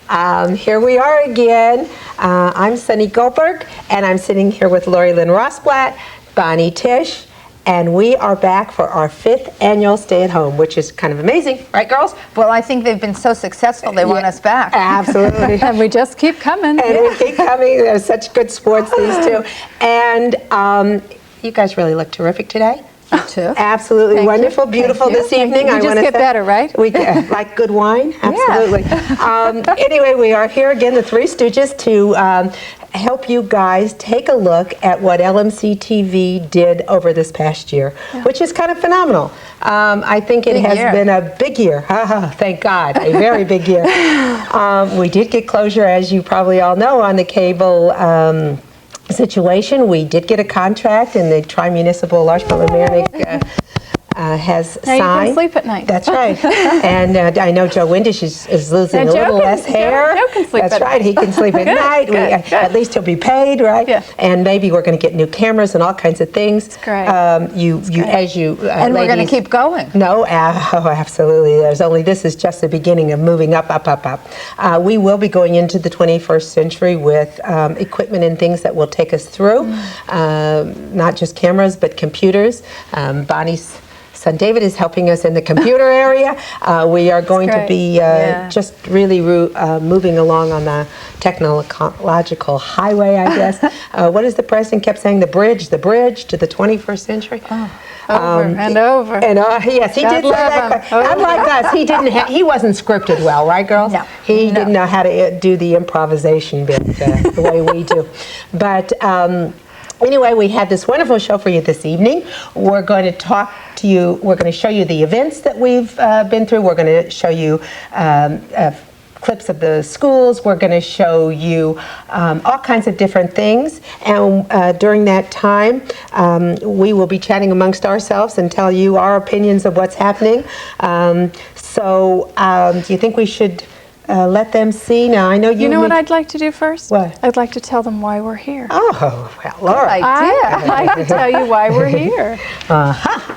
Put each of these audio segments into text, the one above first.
Here we are again. I'm Sunny Goldberg, and I'm sitting here with Lori Lynn Rossblatt, Bonnie Tisch, and we are back for our 5th annual Stay at Home, which is kind of amazing, right, girls? Well, I think they've been so successful, they want us back. Absolutely. And we just keep coming. And we keep coming. They're such good sports, these two. And you guys really look terrific today. You too. Absolutely. Thank wonderful, you. beautiful Thank this you. evening. We just get better, right? We like good wine. Absolutely. Anyway, we are here again, the Three Stooges, to help you guys take a look at what LMC-TV did over this past year, which is kind of phenomenal. I think it has been a big year. Thank God, a very big year. We did get closure, as you probably all know, on the cable situation. We did get a contract, and the Tri-Municipal Large Mamaroneck has now signed. You can sleep at night. That's right. And I know Joe Windish is losing a little less hair. Joe can sleep That's at right. night. He can sleep at night. At least he'll be paid, right? Yeah. And maybe we're going to get new cameras and all kinds of things. That's great. And we're going to keep going. No, absolutely. This is just the beginning of moving up, up, up, up. We will be going into the 21st century with equipment and things that will take us through, not just cameras, but computers. Bonnie's son David is helping us in the computer area. We are going to be just really moving along on the technological highway, I guess. What is the president kept saying? The bridge to the 21st century. Over and over. And yes, he did say that. Unlike us, he wasn't scripted well, right, girls? No. He didn't know how to do the improvisation bit the way we do. But anyway, we had this wonderful show for you this evening. We're going to talk to you, we're going to show you the events that we've been through. We're going to show you clips of the schools. We're going to show you all kinds of different things. And during that time, we will be chatting amongst ourselves and tell you our opinions of what's happening. So do you think we should let them see? Now, I know you... You know what I'd like to do first? What? I'd like to tell them why we're here. Oh, well, Laura. I'd like to tell you why we're here.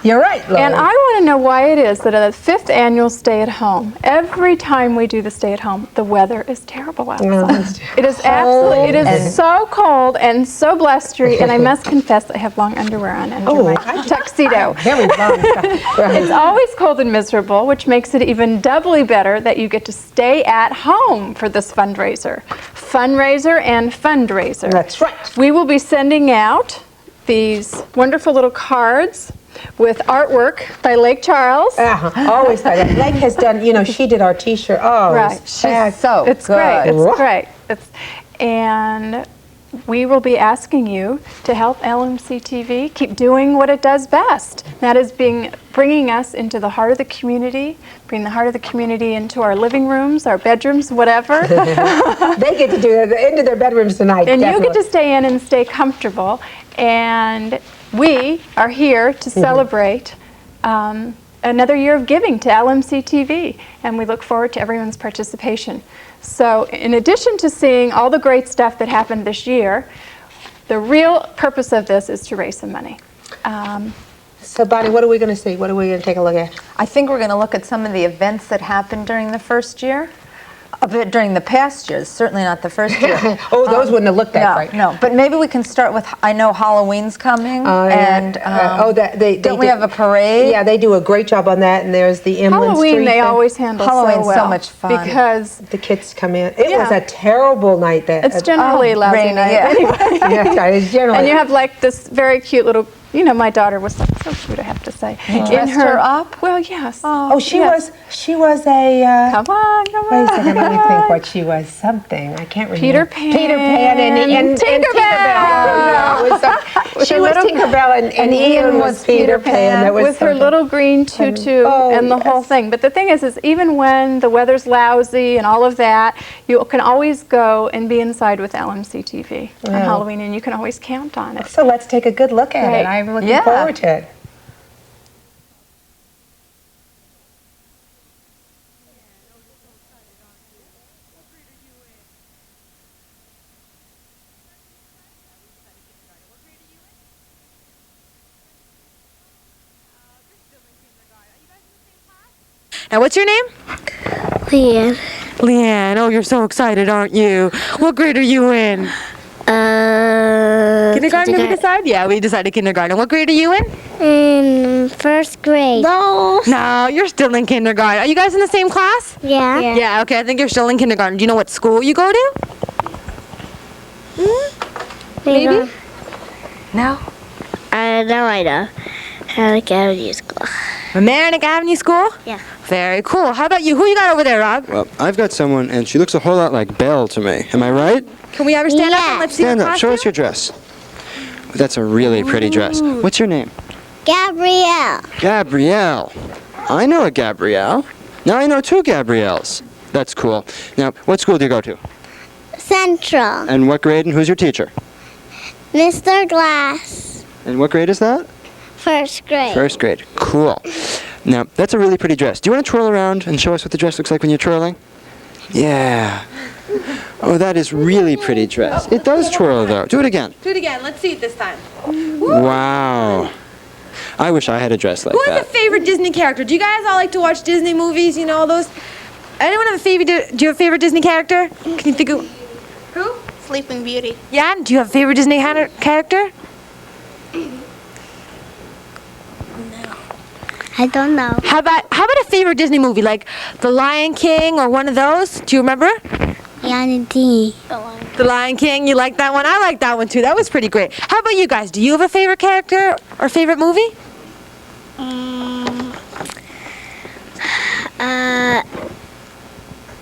You're right, Laura. And I want to know why it is that at the 5th annual Stay at Home, every time we do the Stay at Home, the weather is terrible outside. It is absolutely, it is so cold and so blustery, and I must confess I have long underwear on under my tuxedo. Very long. Right. It's always cold and miserable, which makes it even doubly better that you get to stay at home for this fundraiser. Fundraiser and fundraiser. That's right. We will be sending out these wonderful little cards with artwork by Lake Charles. Always by that. Lake has done, she did our t-shirt. Oh, right. She's so it's good. Great. It's great. And we will be asking you to help LMC-TV keep doing what it does best. That is bringing us into the heart of the community, bring the heart of the community into our living rooms, our bedrooms, whatever. They get to do it into their bedrooms tonight. And you get to stay in and stay comfortable. And we are here to celebrate another year of giving to LMC-TV. And we look forward to everyone's participation. So in addition to seeing all the great stuff that happened this year, the real purpose of this is to raise some money. So Bonnie, what are we going to see? What are we going to take a look at? I think we're going to look at some of the events that happened during the first year. During the past years, certainly not the first year. Those wouldn't have looked that great. No, but maybe we can start with, I know Halloween's coming, and don't we have a parade? Yeah, they do a great job on that, and there's the Inland Halloween Street they thing. always handle Halloween's so well. so much fun. Because the kids come in. It was a terrible night. It's generally a lousy rainy, night. Anyway. It's generally. And you have like this very cute little, my daughter was so cute, I have to say. You dressed her up? Well, yes. She was a... Come on. Wait a second, let me think what she was. Something. I can't remember. Peter Pan. Peter Pan and Tinkerbell. She was Tinkerbell and Ian was Peter Pan. That was with her little green tutu and the whole thing. But the thing is even when the weather's lousy and all of that, you can always go and be inside with LMC-TV on Halloween, and you can always count on it. So let's take a good look at it. I'm looking forward to it. Now, what's your name? Leanne. Leanne, oh, you're so excited, aren't you? What grade are you in? Kindergarten, did we decide? Yeah, we decided kindergarten. What grade are you in? In first grade. No, you're still in kindergarten. Are you guys in the same class? Yeah. Yeah, okay, I think you're still in kindergarten. Do you know what school you go to? Maybe? No? I know. Academy School. Mamaroneck Avenue School? Yeah. Very cool. How about you? Who you got over there, Rob? Well, I've got someone, and she looks a whole lot like Belle to me. Am I right? Can we ever stand up and let's see Stand your up. Show us costume? your dress. That's a really pretty dress. What's your name? Gabrielle. Gabrielle. I know a Gabrielle. Now I know two Gabrielles. That's cool. Now, what school do you go to? Central. And what grade, and who's your teacher? Mr. Glass. And what grade is that? First grade. First grade. Cool. Now, that's a really pretty dress. Do you want to twirl around and show us what the dress looks like when you're twirling? Yeah. Oh, that is really pretty dress. It does twirl, though. Do it again. Do it again. Let's see it this time. Wow. I wish I had a dress like Who has a that. favorite Disney character? Do you guys all like to watch Disney movies? You know, all those? Anyone have a favorite? Do you have a favorite Disney character? Can you think of who? Sleeping Beauty. Yeah. Do you have a favorite Disney character? I don't know. How about a favorite Disney movie like The Lion King or one of those? Do you remember? Yanni D. The Lion King. You like that one? I like that one too. That was pretty great. How about you guys? Do you have a favorite character or favorite movie?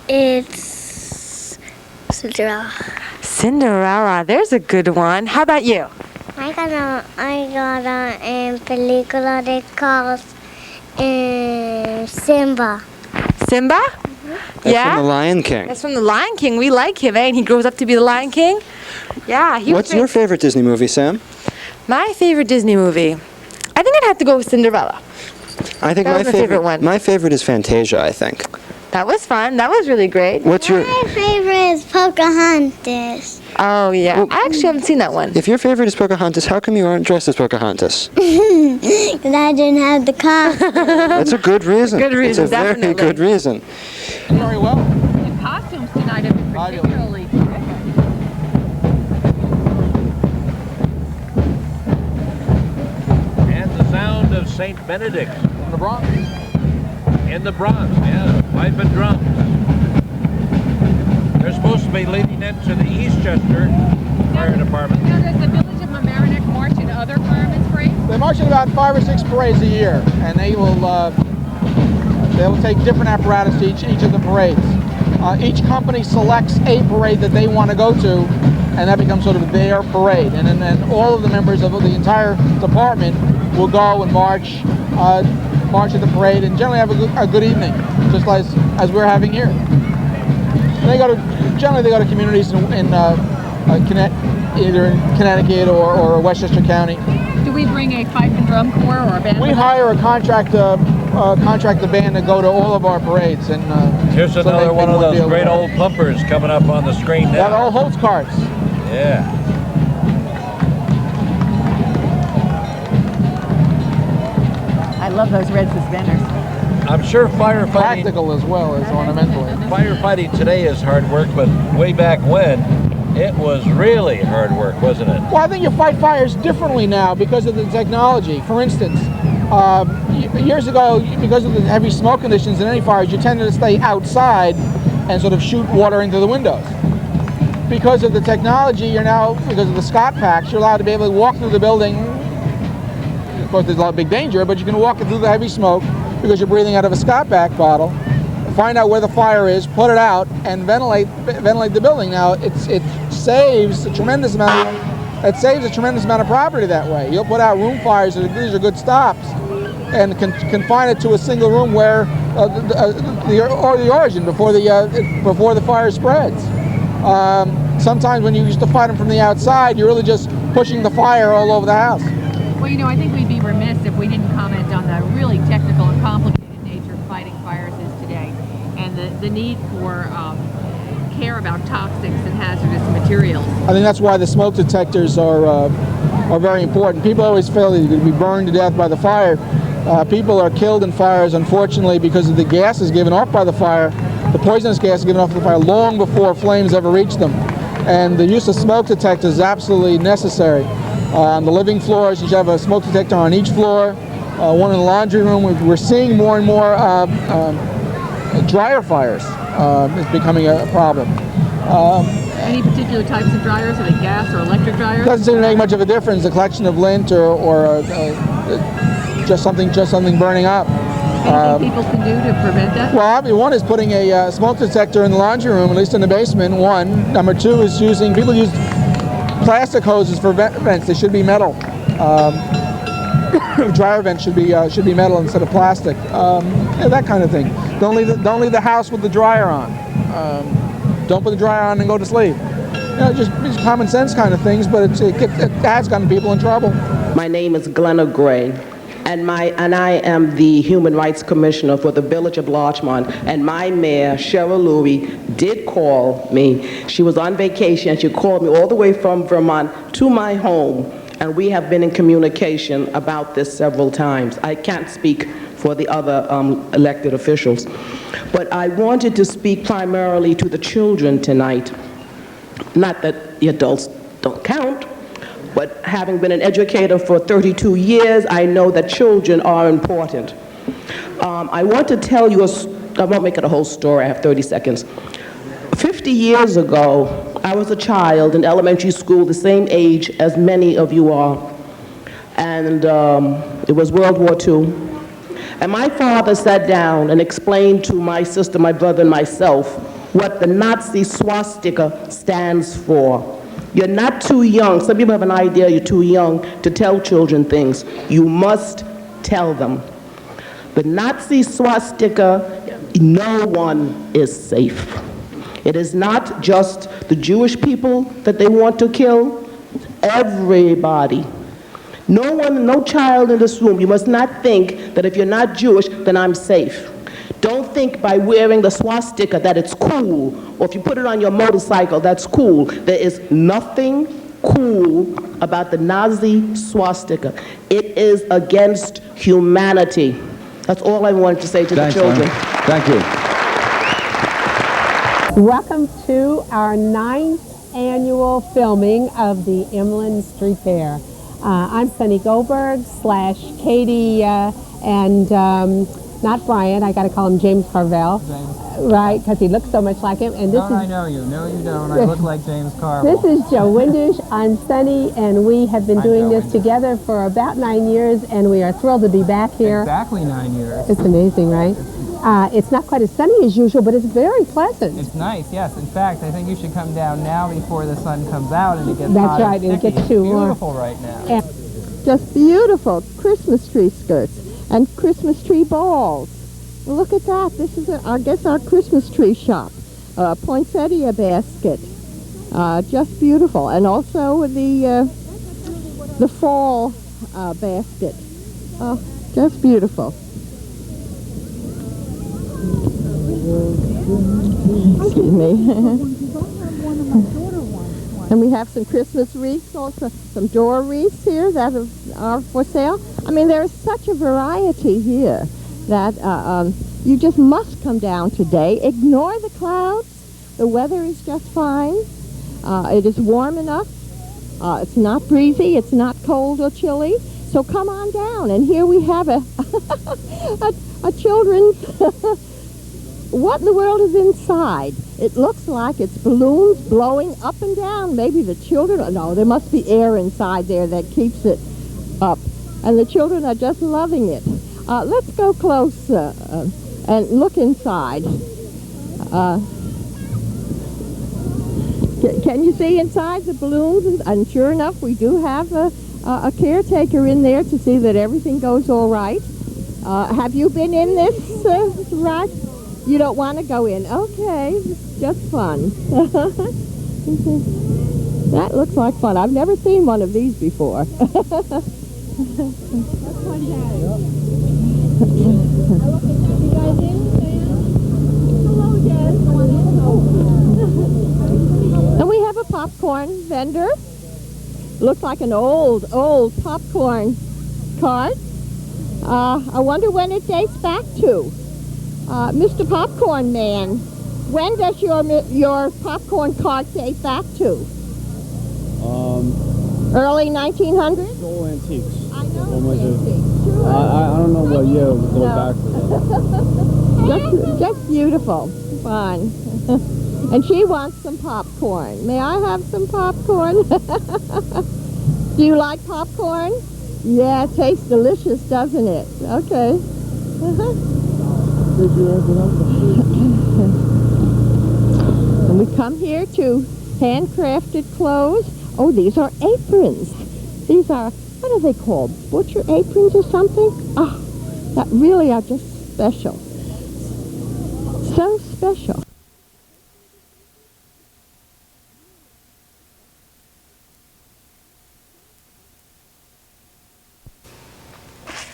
It's Cinderella. Cinderella. There's a good one. How about you? I got a película de called Simba. Simba? That's Yeah. from The Lion King. That's from The Lion King. We like him, eh? And he grows up to be the Lion King. Yeah. What's your favorite Disney movie, Sam? My favorite Disney movie? I think I'd have to go with Cinderella. I think That my was my favorite one. My favorite is Fantasia, I think. That was fun. That was really great. What's your... My favorite is Pocahontas. Oh, yeah. I actually haven't seen that one. If your favorite is Pocahontas, how come you aren't dressed as Pocahontas? Because I didn't have the costume. That's a good reason. Good reason, It's a very definitely. good reason. Very well. The costumes tonight have been particularly terrific. And the sound of St. Benedict in the Bronx. In the Bronx, yeah. Pipe and drums. They're supposed to be leading into the Eastchester Fire Department. Now, does the village of Mamaroneck march in other firemen's parades? They march in about 5 or 6 parades a year, and they will take different apparatus to each of the parades. Each company selects a parade that they want to go to, and that becomes sort of their parade. And then all of the members of the entire department will go and march at the parade, and generally have a good evening, just as we're having here. Generally they go to communities in either in Connecticut or Westchester County. Do we bring a pipe and drum corps or a band? We hire a contract band to go to all of our parades, and Here's so another they one of won't be those able great to- old pumpers coming up on the screen Yeah, the now. old Holtz carts. Yeah. I love those red suspenders. I'm sure firefighting Practical as well as ornamentally. firefighting today is hard work, but way back when, it was really hard work, wasn't it? Well, I think you fight fires differently now because of the technology. For instance, years ago, because of the heavy smoke conditions in any fires, you tended to stay outside and sort of shoot water into the windows. Because of the technology, because of the Scott packs, you're allowed to be able to walk through the building. Of course, there's a lot of big danger, but you can walk through the heavy smoke because you're breathing out of a Scott pack bottle, find out where the fire is, put it out, and ventilate the building. Now, it saves a tremendous amount. It saves a tremendous amount of property that way. You'll put out room fires. These are good stops, and confine it to a single room where the origin before the fire spreads. Sometimes when you used to fight them from the outside, you're really just pushing the fire all over the house. Well, I think we'd be remiss if we didn't comment on the really technical and complicated nature of fighting fires is today, and the need for care about toxics and hazardous materials. I think that's why the smoke detectors are very important. People always feel they're going to be burned to death by the fire. People are killed in fires, unfortunately, because of the gases given off by the fire. the poisonous gas is given off the fire long before flames ever reach them. And the use of smoke detectors is absolutely necessary. On the living floors, you should have a smoke detector on each floor. One in the laundry room. We're seeing more and more dryer fires. Is becoming a problem. Any particular types of dryers? Are they gas or electric dryers? Doesn't seem to make much of a difference. A collection of lint or just something burning up. Anything people can do to prevent that? Well, I mean, one is putting a smoke detector in the laundry room, at least in the basement. One. Number two is people use plastic hoses for vents. They should be metal. Dryer vents should be metal instead of plastic. Yeah, that kind of thing. Don't leave the house with the dryer on. Don't put the dryer on and go to sleep. Just common sense kind of things, but it has gotten people in trouble. My name is Glenna Gray, and I am the Human Rights Commissioner for the Village of Larchmont. And my mayor, Cheryl Louie, did call me. She was on vacation, and she called me all the way from Vermont to my home, and we have been in communication about this several times. I can't speak for the other elected officials. But I wanted to speak primarily to the children tonight. Not that the adults don't count, but having been an educator for 32 years, I know that children are important. I want to tell you, I won't make it a whole story, I have 30 seconds. 50 years ago, I was a child in elementary school, the same age as many of you are. And it was World War II. And my father sat down and explained to my sister, my brother, and myself what the Nazi swastika stands for. You're not too young. Some people have an idea you're too young to tell children things. You must tell them. The Nazi swastika, no one is safe. It is not just the Jewish people that they want to kill, everybody. No child in this room, you must not think that if you're not Jewish, then I'm safe. Don't think by wearing the swastika that it's cool, or if you put it on your motorcycle, that's cool. There is nothing cool about the Nazi swastika. It is against humanity. That's all I wanted to say to the children. Thank you. Welcome to our 9th annual filming of the Emlyn Street Fair. I'm Sunny Goldberg / Katie and not Brian, I got to call him James Carvel, right, because he looks so much like him. And this I know you. No, you don't. I look like James Carvel. This is Joe Windish. I'm Sunny, and we have been doing this together for about 9 years, and we are thrilled to be back here. Exactly 9 years. It's amazing, right? It's not quite as sunny as usual, but it's very pleasant. It's nice, yes. In fact, I think you should come down now before the sun comes out and it gets That's hot right, and it gets too warm. It's beautiful right now. And just beautiful Christmas tree skirts and Christmas tree balls. Look at that. This is, I guess, our Christmas tree shop. Poinsettia basket. Just beautiful. And also the fall basket. Just beautiful. Excuse me. And we have some Christmas wreaths, also some door wreaths here that are for sale. I mean, there is such a variety here that you just must come down today. Ignore the clouds. The weather is just fine. It is warm enough. It's not breezy. It's not cold or chilly. So come on down. And here we have a children's... What in the world is inside? It looks like it's balloons blowing up and down. Maybe the children... No, there must be air inside there that keeps it up. And the children are just loving it. Let's go close and look inside. Can you see inside the balloons? And sure enough, we do have a caretaker in there to see that everything goes all right. Have you been in this ride? You don't want to go in. Okay, it's just fun. That looks like fun. I've never seen one of these before. And we have a popcorn vendor. Looks like an old popcorn cart. I wonder when it dates back to. Mr. Popcorn Man, When does your popcorn cart date back to? Early 1900s? All antiques. I know it's antiques. Sure. I don't know what year it would go back to. Just beautiful. Fun. And she wants some popcorn. May I have some popcorn? Do you like popcorn? Yeah, it tastes delicious, doesn't it? Okay. And we come here to handcrafted clothes. Oh, these are aprons. These are, what are they called? Butcher aprons or something? Oh, that really are just special. So special.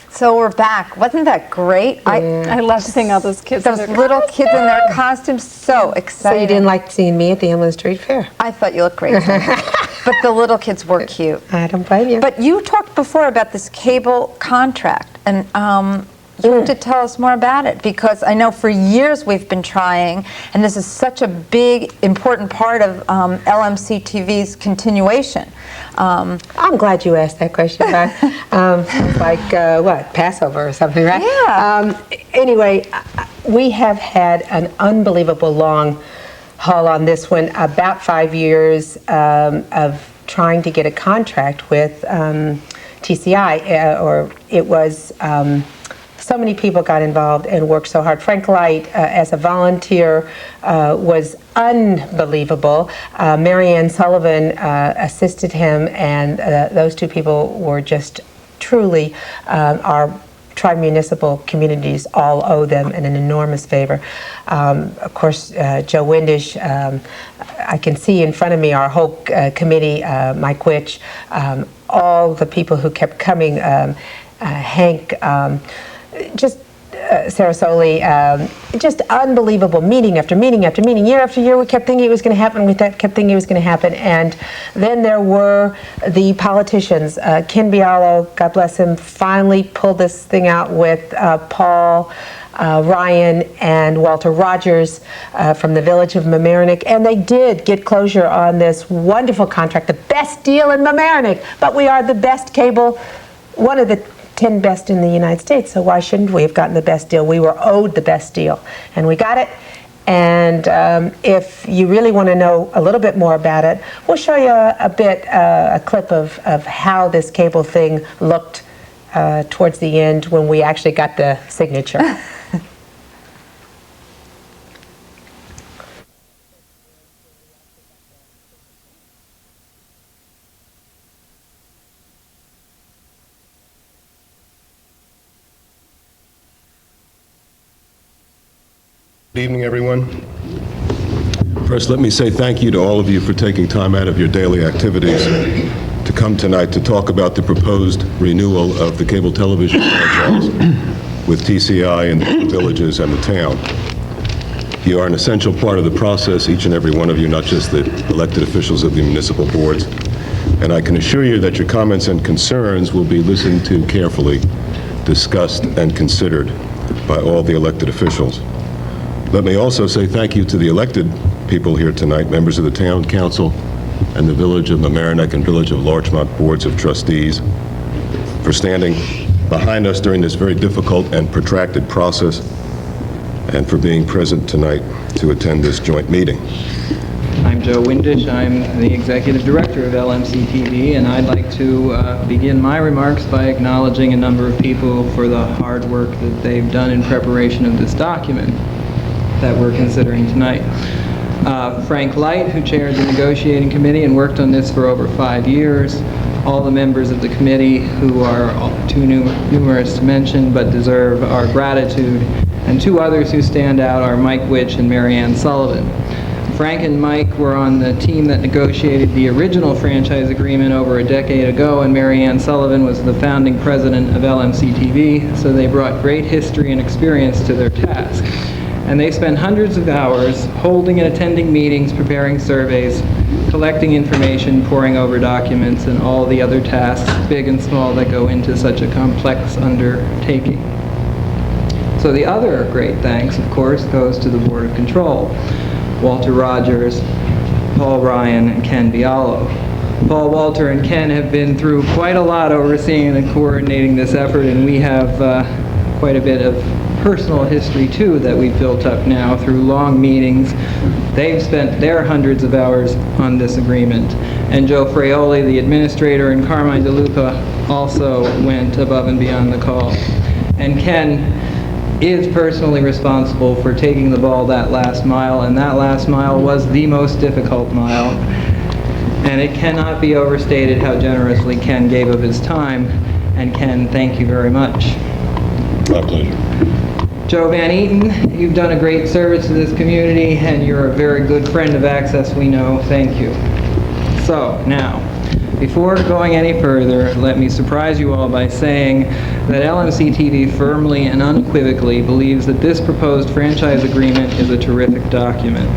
So we're back. Wasn't that great? I love seeing all those kids. Those little kids in their costumes, so exciting. So you didn't like seeing me at the Inland Street Fair? I thought you looked great. But the little kids were cute. I don't blame you. But you talked before about this cable contract, and you have to tell us more about it, because I know for years we've been trying, and this is such a big, important part of LMC-TV's continuation. I'm glad you asked that question. Sounds like, what, Passover or something, right? Yeah. Anyway, we have had an unbelievable long haul on this one, about 5 years of trying to get a contract with TCI, or it was... so many people got involved and worked so hard. Frank Light, as a volunteer, was unbelievable. Marianne Sullivan assisted him, and those two people were just truly our tri-municipal communities all owe them an enormous favor. Of course, Joe Windish, I can see in front of me our whole committee, Mike Witch, all the people who kept coming, Hank, just Sarah Soley, just unbelievable, meeting after meeting after meeting, year after year. We kept thinking it was going to happen, we kept thinking it was going to happen, and then there were the politicians. Ken Bialo, God bless him, finally pulled this thing out with Paul Ryan and Walter Rogers from the village of Mamaroneck, and they did get closure on this wonderful contract, the best deal in Mamaroneck, but we are the best cable, one of the 10 best in the United States, so why shouldn't we have gotten the best deal? We were owed the best deal, and we got it. And if you really want to know a little bit more about it, we'll show you a clip of how this cable thing looked towards the end when we actually got the signature. Good evening, everyone. First, let me say thank you to all of you for taking time out of your daily activities to come tonight to talk about the proposed renewal of the cable television franchise with TCI in the villages and the town. You are an essential part of the process, each and every one of you, not just the elected officials of the municipal boards. And I can assure you that your comments and concerns will be listened to carefully, discussed, and considered by all the elected officials. Let me also say thank you to the elected people here tonight, members of the Town Council and the Village of Mamaroneck and Village of Larchmont Boards of Trustees, for standing behind us during this very difficult and protracted process, and for being present tonight to attend this joint meeting. I'm Joe Windish. I'm the Executive Director of LMC-TV, and I'd like to begin my remarks by acknowledging a number of people for the hard work that they've done in preparation of this document that we're considering tonight. Frank Light, who chaired the negotiating committee and worked on this for over 5 years. All the members of the committee, who are too numerous to mention but deserve our gratitude. And two others who stand out are Mike Witch and Marianne Sullivan. Frank and Mike were on the team that negotiated the original franchise agreement over a decade ago, and Marianne Sullivan was the founding president of LMC-TV, so they brought great history and experience to their task. And they spent hundreds of hours holding and attending meetings, preparing surveys, collecting information, poring over documents, and all the other tasks, big and small, that go into such a complex undertaking. So the other great thanks, of course, goes to the Board of Control. Walter Rogers, Paul Ryan, and Ken Bialo. Paul, Walter, and Ken have been through quite a lot overseeing and coordinating this effort, and we have quite a bit of personal history too that we've built up now through long meetings. They've spent their hundreds of hours on this agreement. And Joe Fraioli, the administrator, and Carmine DeLuca also went above and beyond the call. And Ken is personally responsible for taking the ball that last mile, and that last mile was the most difficult mile. And it cannot be overstated how generously Ken gave of his time. And Ken, thank you very much. My pleasure. Joe Van Eaton, you've done a great service to this community, and you're a very good friend of Access, we know. Thank you. So, now, before going any further, let me surprise you all by saying that LMC-TV firmly and unequivocally believes that this proposed franchise agreement is a terrific document.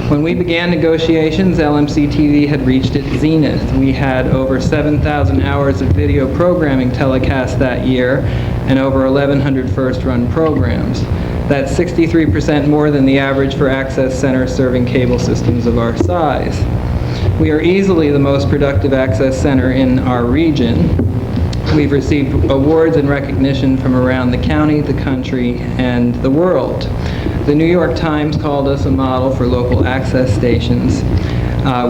When we began negotiations, LMC-TV had reached its zenith. We had over 7,000 hours of video programming telecast that year and over 1,100 first-run programs. That's 63% more than the average for access centers serving cable systems of our size. We are easily the most productive access center in our region. We've received awards and recognition from around the county, the country, and the world. The New York Times called us a model for local access stations.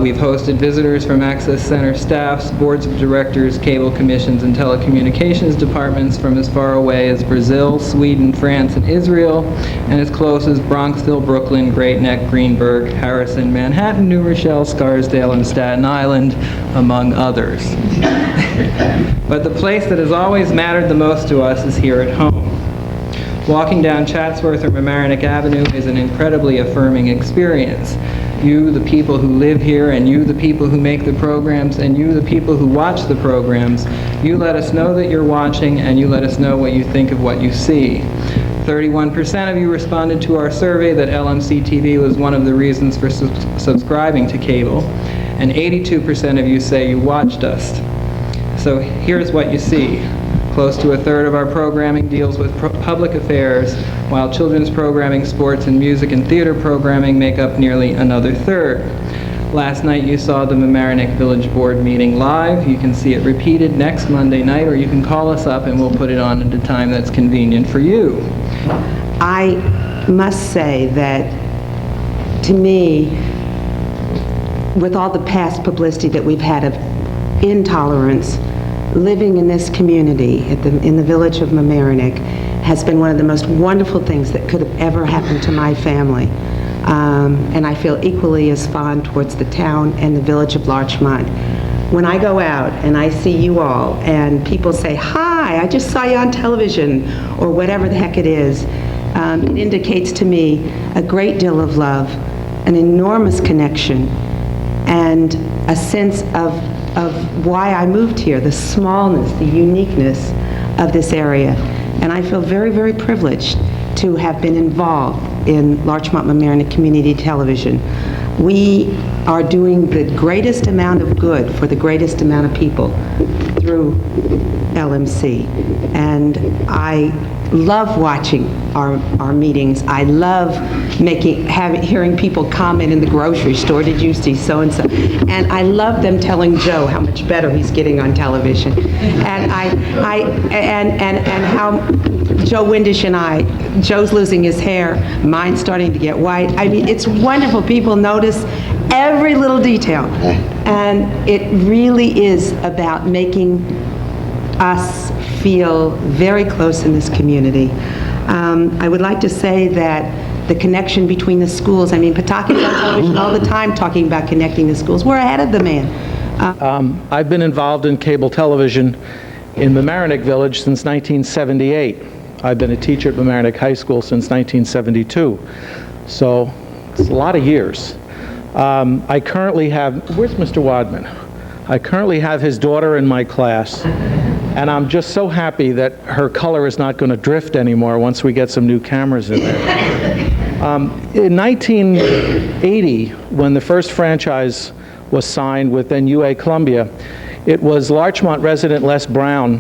We've hosted visitors from access center staffs, boards of directors, cable commissions, and telecommunications departments from as far away as Brazil, Sweden, France, and Israel, and as close as Bronxville, Brooklyn, Great Neck, Greenburgh, Harrison, Manhattan, New Rochelle, Scarsdale, and Staten Island, among others. But the place that has always mattered the most to us is here at home. Walking down Chatsworth or Mamaroneck Avenue is an incredibly affirming experience. You, the people who live here, and you, the people who make the programs, and you, the people who watch the programs, you let us know that you're watching, and you let us know what you think of what you see. 31% of you responded to our survey that LMC-TV was one of the reasons for subscribing to cable, and 82% of you say you watched us. So here's what you see. Close to a third of our programming deals with public affairs, while children's programming, sports, and music and theater programming make up nearly another third. Last night you saw the Mamaroneck Village Board meeting live. You can see it repeated next Monday night, or you can call us up and we'll put it on at a time that's convenient for you. I must say that, to me, with all the past publicity that we've had of intolerance, living in this community in the village of Mamaroneck has been one of the most wonderful things that could have ever happened to my family. And I feel equally as fond towards the town and the village of Larchmont. When I go out and I see you all and people say, "Hi, I just saw you on television," or whatever the heck it is, it indicates to me a great deal of love, an enormous connection, and a sense of why I moved here, the smallness, the uniqueness of this area. And I feel very, very privileged to have been involved in Larchmont Mamaroneck Community Television. We are doing the greatest amount of good for the greatest amount of people through LMC. And I love watching our meetings. I love hearing people comment in the grocery store, "Did you see so-and-so?" And I love them telling Joe how much better he's getting on television. And and how Joe Windish and I, Joe's losing his hair, mine's starting to get white. I mean, it's wonderful. People notice every little detail. And it really is about making us feel very close in this community. I would like to say that the connection between the schools, I mean, Pataki's on television all the time talking about connecting the schools. We're ahead of the man. I've been involved in cable television in Mamaroneck Village since 1978. I've been a teacher at Mamaroneck High School since 1972. So it's a lot of years. I currently have, where's Mr. Wadman? I currently have his daughter in my class, and I'm just so happy that her color is not going to drift anymore once we get some new cameras in there. In 1980, when the first franchise was signed with then UA Columbia, it was Larchmont resident Les Brown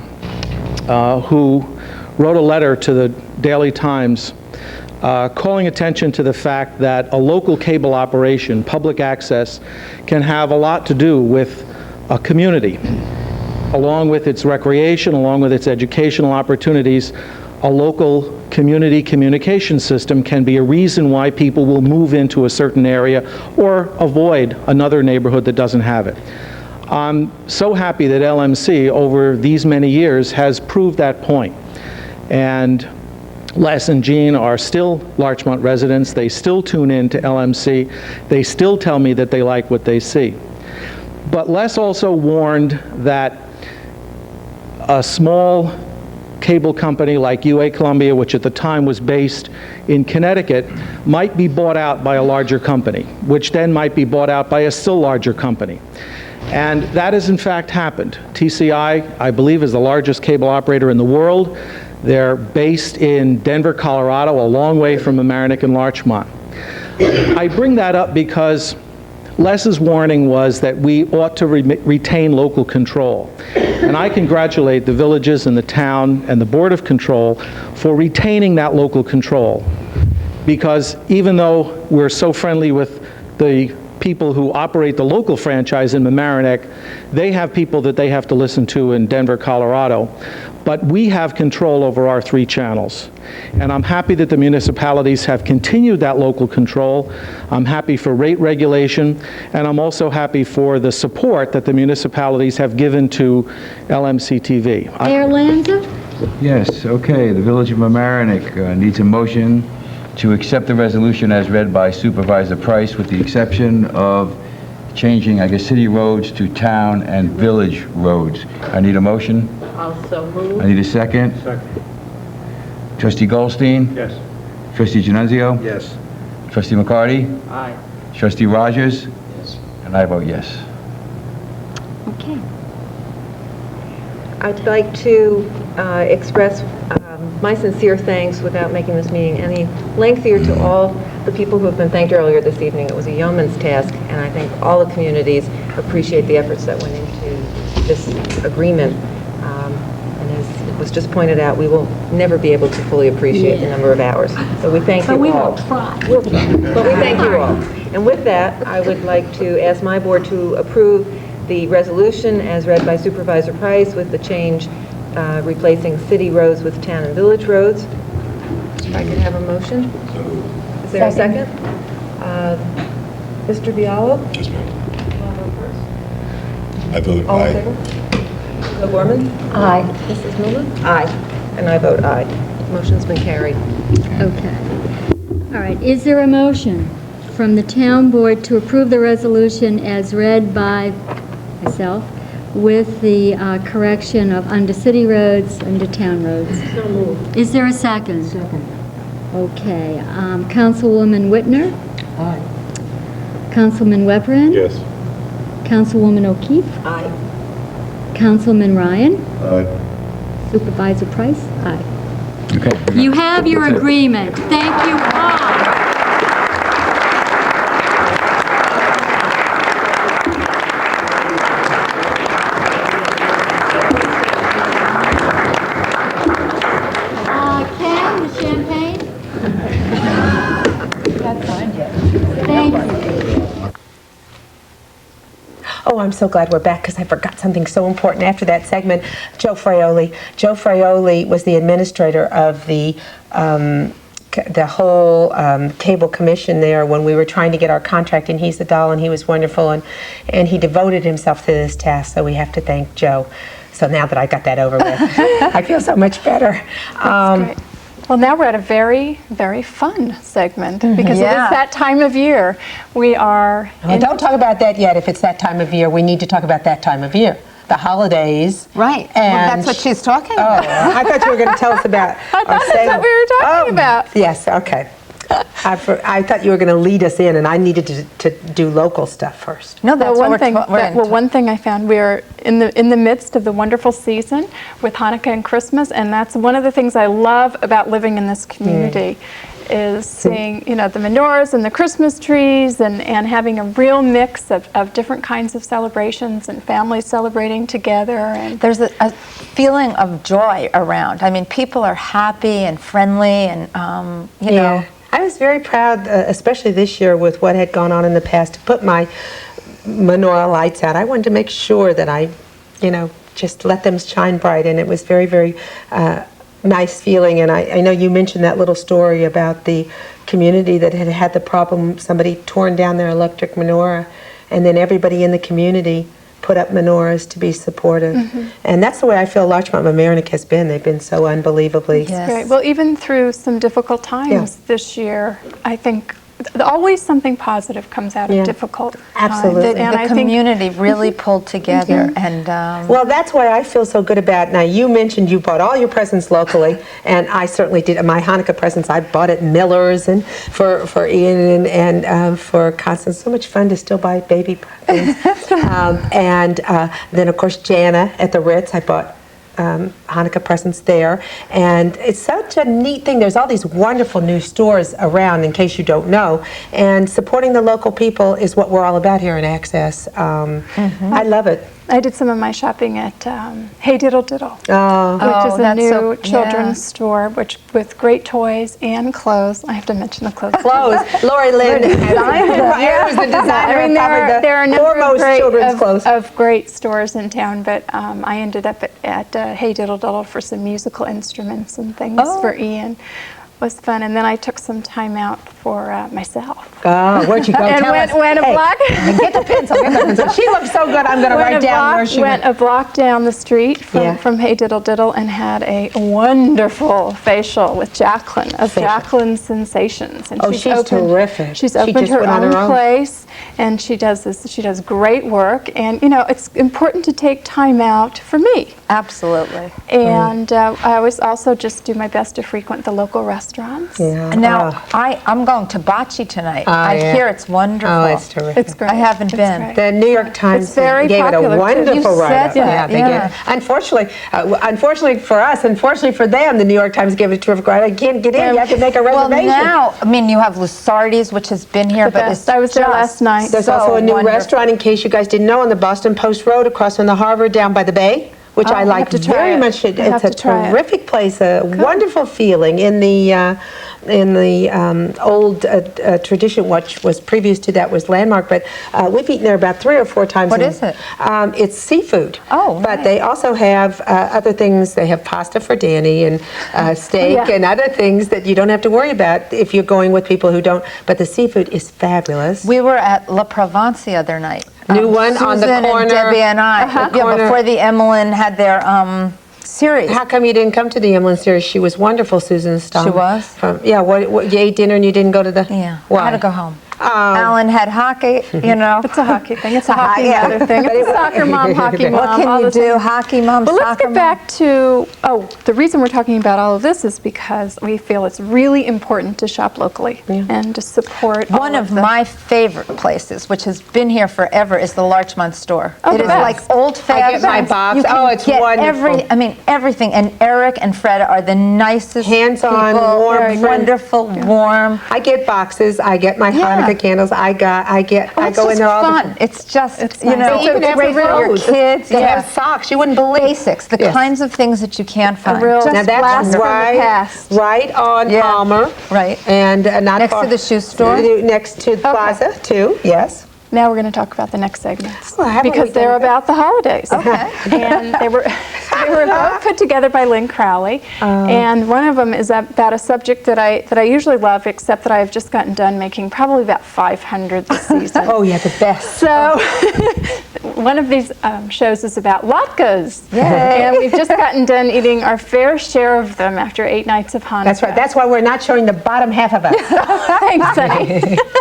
who wrote a letter to the Daily Times calling attention to the fact that a local cable operation, public access, can have a lot to do with a community. Along with its recreation, along with its educational opportunities, a local community communication system can be a reason why people will move into a certain area or avoid another neighborhood that doesn't have it. I'm so happy that LMC, over these many years, has proved that point. And Les and Jean are still Larchmont residents. They still tune in to LMC. They still tell me that they like what they see. But Les also warned that a small cable company like UA Columbia, which at the time was based in Connecticut, might be bought out by a larger company, which then might be bought out by a still larger company. And that has in fact happened. TCI, I believe, is the largest cable operator in the world. They're based in Denver, Colorado, a long way from Mamaroneck and Larchmont. I bring that up because Les's warning was that we ought to retain local control. And I congratulate the villages and the town and the Board of Control for retaining that local control. Because even though we're so friendly with the people who operate the local franchise in Mamaroneck, they have people that they have to listen to in Denver, Colorado. But we have control over our 3 channels. And I'm happy that the municipalities have continued that local control. I'm happy for rate regulation, and I'm also happy for the support that the municipalities have given to LMC-TV. Mayor Lanza? Yes, okay. The Village of Mamaroneck needs a motion to accept the resolution as read by Supervisor Price, with the exception of changing, I guess, city roads to town and village roads. I need a motion. Also move. I need a second. Second. Trustee Goldstein? Yes. Trustee Genunzio? Yes. Trustee McCarty? Aye. Trustee Rogers? Yes. And I vote yes. Okay. I'd like to express my sincere thanks, without making this meeting any lengthier, to all the people who have been thanked earlier this evening. It was a yeoman's task, and I think all the communities appreciate the efforts that went into this agreement. And as it was just pointed out, we will never be able to fully appreciate the number of hours. So we thank you all. But we will try. We'll try. But we thank you all. And with that, I would like to ask my board to approve the resolution as read by Supervisor Price, with the change replacing city roads with town and village roads. If I could have a motion? Is there a second? Mr. Bialo? Yes, ma'am. I vote All aye. in favor? Joe Gorman? Aye. Mrs. Mullen? Aye. And I vote aye. Motion's been carried. Okay. All right. Is there a motion from the town board to approve the resolution as read by myself, with the correction of under city roads, under town roads? So moved. Is there a second? Second. Okay. Councilwoman Whitner? Aye. Councilman Webran? Yes. Councilwoman O'Keefe? Aye. Councilman Ryan? Aye. Supervisor Price? Aye. Okay. You have your That's it. agreement. Thank you all. Ken, the champagne? That's fine, Jeff. Thank you. Oh, I'm so glad we're back, because I forgot something so important after that segment. Joe Fraioli. Joe Fraioli was the administrator of the whole cable commission there when we were trying to get our contract, and he's a doll, and he was wonderful, and he devoted himself to this task, so we have to thank Joe. So now that I got that over with, I feel so much better. That's great. Well, now we're at a very, very fun segment, because it is that time of year. We are... Don't talk about that yet. If it's that time of year, we need to talk about that time of year. The holidays. Right. And Well, that's what she's talking about. I thought you were going to tell us about... I thought that's what we were talking about. Yes, okay. I thought you were going to lead us in, and I needed to do local stuff first. No, that's one what thing. we're One thing I found, we're in the midst of the wonderful season with Hanukkah and Christmas, and that's one of the things I love about living in this community. is seeing, you know, the menorahs and the Christmas trees and having a real mix of different kinds of celebrations and families celebrating together. And there's a feeling of joy around. I mean, people are happy and friendly and, you know. I was very proud, especially this year with what had gone on in the past, to put my menorah lights out. I wanted to make sure that I, you know, just let them shine bright, and it was very, very nice feeling. And I know you mentioned that little story about the community that had had the problem, somebody torn down their electric menorah, and then everybody in the community put up menorahs to be supportive. And that's the way I feel Larchmont Mamaroneck has been. They've been so unbelievably. Great. Well, even through some difficult times this year, I think always something positive comes out of difficult Absolutely. times. The community really pulled together. And well, that's why I feel so good about. Now, you mentioned you bought all your presents locally, and I certainly did. My Hanukkah presents I bought at Miller's, and for Ian and for Constance. So much fun to still buy baby presents. And then, of course, Jana at the Ritz, I bought Hanukkah presents there, and it's such a neat thing. There's all these wonderful new stores around, in case you don't know, and supporting the local people is what we're all about here in Access. I love it. I did some of my shopping at Hey Diddle Diddle, which is a that's new children's store, with great toys and clothes. I have to mention the clothes. Lori Lynn was the designer. I mean, there are a number of of great stores in town, but I ended up at Hey Diddle Diddle for some musical instruments and things for Ian. Was fun, and then I took some time out for myself. Where'd you go? And went a block. Get the pencil. She looks so good. I'm going to write down where she went. A block down the street from Hey Diddle Diddle, and had a wonderful facial with Jacqueline of Jacqueline's Sensations. And she's terrific. She's opened her own place, and she does this. She does great work, and you know it's important to take time out for me. Absolutely. And I always also just do my best to frequent the local restaurants. Now, I'm going to Bocce tonight. I hear it's wonderful. Oh, it's terrific. It's great. I haven't been. The New York Times gave it a wonderful write-up. Unfortunately for us, unfortunately for them, the New York Times gave it a terrific write-up. I can't get in. You have to make a reservation. Well, now, I mean, you have Lusardi's, which has been here, but it's I was there last night. There's also a new restaurant, in case you guys didn't know, on the Boston Post Road across from the Harbor down by the bay, which I like very much. It's a terrific place, a wonderful feeling in the old tradition, which was previous to that was Landmark, but we've eaten there about 3 or 4 times. What is it? It's seafood. Oh, but they also have other things. They have pasta for Danny and steak and other things that you don't have to worry about if you're going with people who don't. But the seafood is fabulous. We were at La Provence the other night. New one Susan on the corner. And Debbie and I. Before the Emmeline had their series. How come you didn't come to the Emmeline series? She was wonderful, Susan Stamm. She was? What, you ate dinner and you didn't go to the... Yeah, Why? I had to go home. Alan had hockey, you know. It's a hockey thing. It's a hockey mother thing. It's a soccer mom, hockey mom. What can you do? Hockey mom, well, soccer let's get back to, the reason we're talking about all of this is because we feel it's really important to shop locally and to support One of my favorite places, which has been here forever, is the Larchmont store. It is like old-fashioned. I get my box. You can it's get wonderful. everything. And Eric and Freda are the nicest hands-on, people. warm, wonderful, warm. I get boxes. I get my Hanukkah candles. I go in there all the time. It's just, you know, it's great for your kids. They have socks. You wouldn't believe. Basics, the kinds of things that you can't find. Now that's right on Palmer. Right. And not next far, to the shoe store. Next to the plaza too. Yes. Now we're going to talk about the next segments haven't because we they're done about the holidays. Okay. And they were both put together by Lynn Crowley, and one of them is about a subject that I usually love, except that I've just gotten done making probably about 500 this season. Oh yeah, the best. So one of these shows is about latkes. Yay. And we've just gotten done eating our fair share of them after 8 nights of Hanukkah. That's right. That's why we're not showing the bottom half of us. Thanks, Sunny.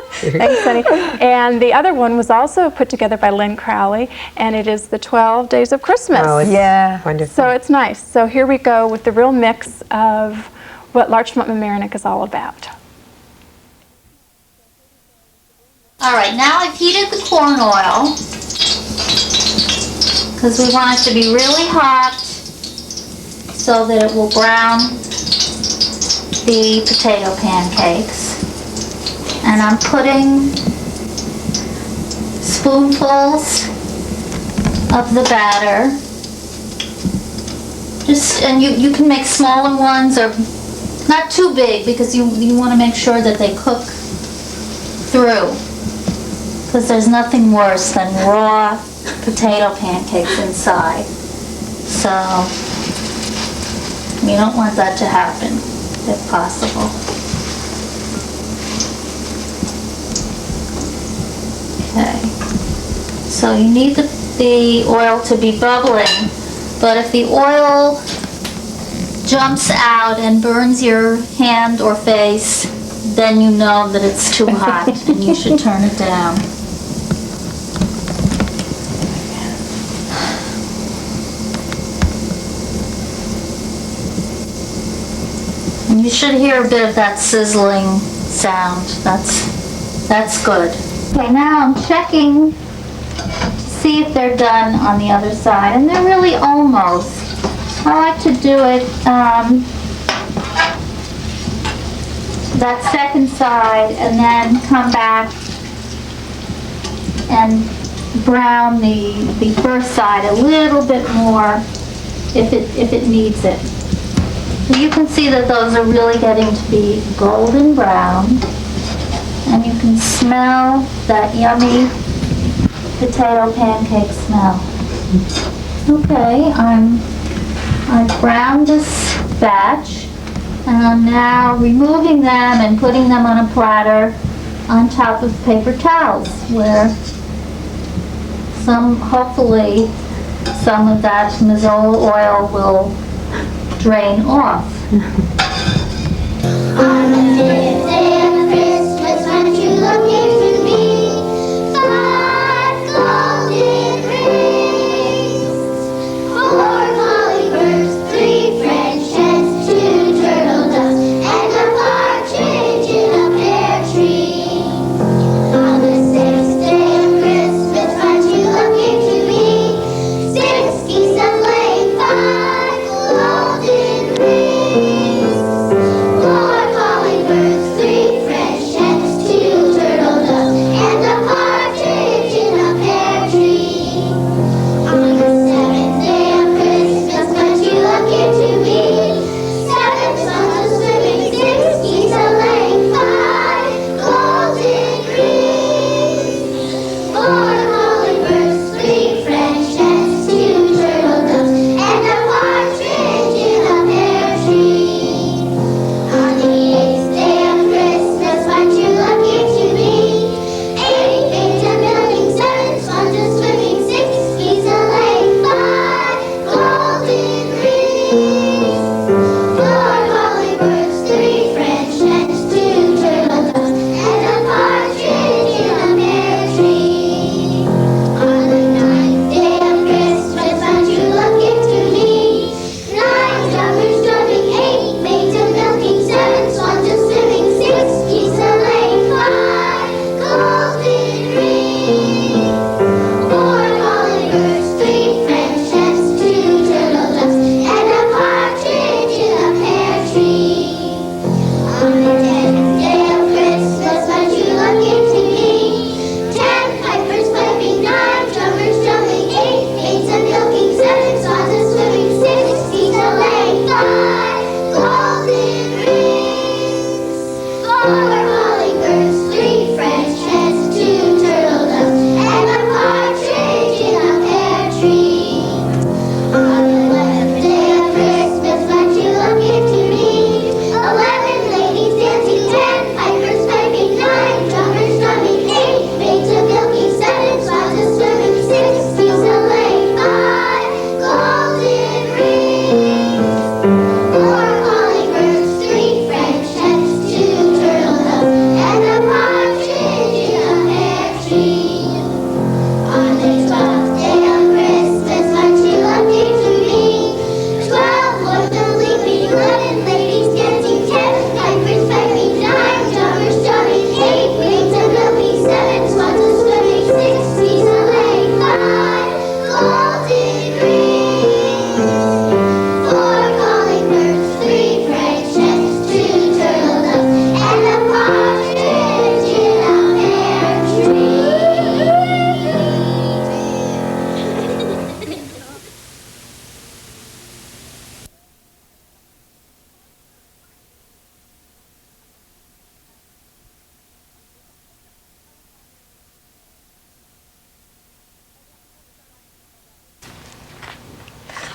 Thanks, Sunny. And the other one was also put together by Lynn Crowley, and it is the 12 Days of Christmas. Oh, it's wonderful. So it's nice. So here we go with the real mix of what Larchmont Mamaroneck is all about. All right, now I've heated the corn oil because we want it to be really hot so that it will brown the potato pancakes. And I'm putting spoonfuls of the batter. And you can make smaller ones, or not too big, because you want to make sure that they cook through. Because there's nothing worse than raw potato pancakes inside. So you don't want that to happen, if possible. Okay. So you need the oil to be bubbling, but if the oil jumps out and burns your hand or face, then you know that it's too hot and you should turn it down. And you should hear a bit of that sizzling sound. That's good. Okay, now I'm checking to see if they're done on the other side, and they're really almost. I like to do it that second side and then come back and brown the first side a little bit more if it needs it. You can see that those are really getting to be golden brown, and you can smell that yummy potato pancake smell. Okay, I've browned this batch, and I'm now removing them and putting them on a platter on top of paper towels, where hopefully some of that mazola oil will drain off. On the fifth day of Christmas, won't you look into me? 5 golden rings, 4 holly birds, 3 French hens, 2 turtle doves, and a partridge in a pear tree. On the 6th day of Christmas, won't you look into me? 6 geese a laying, 5 golden rings.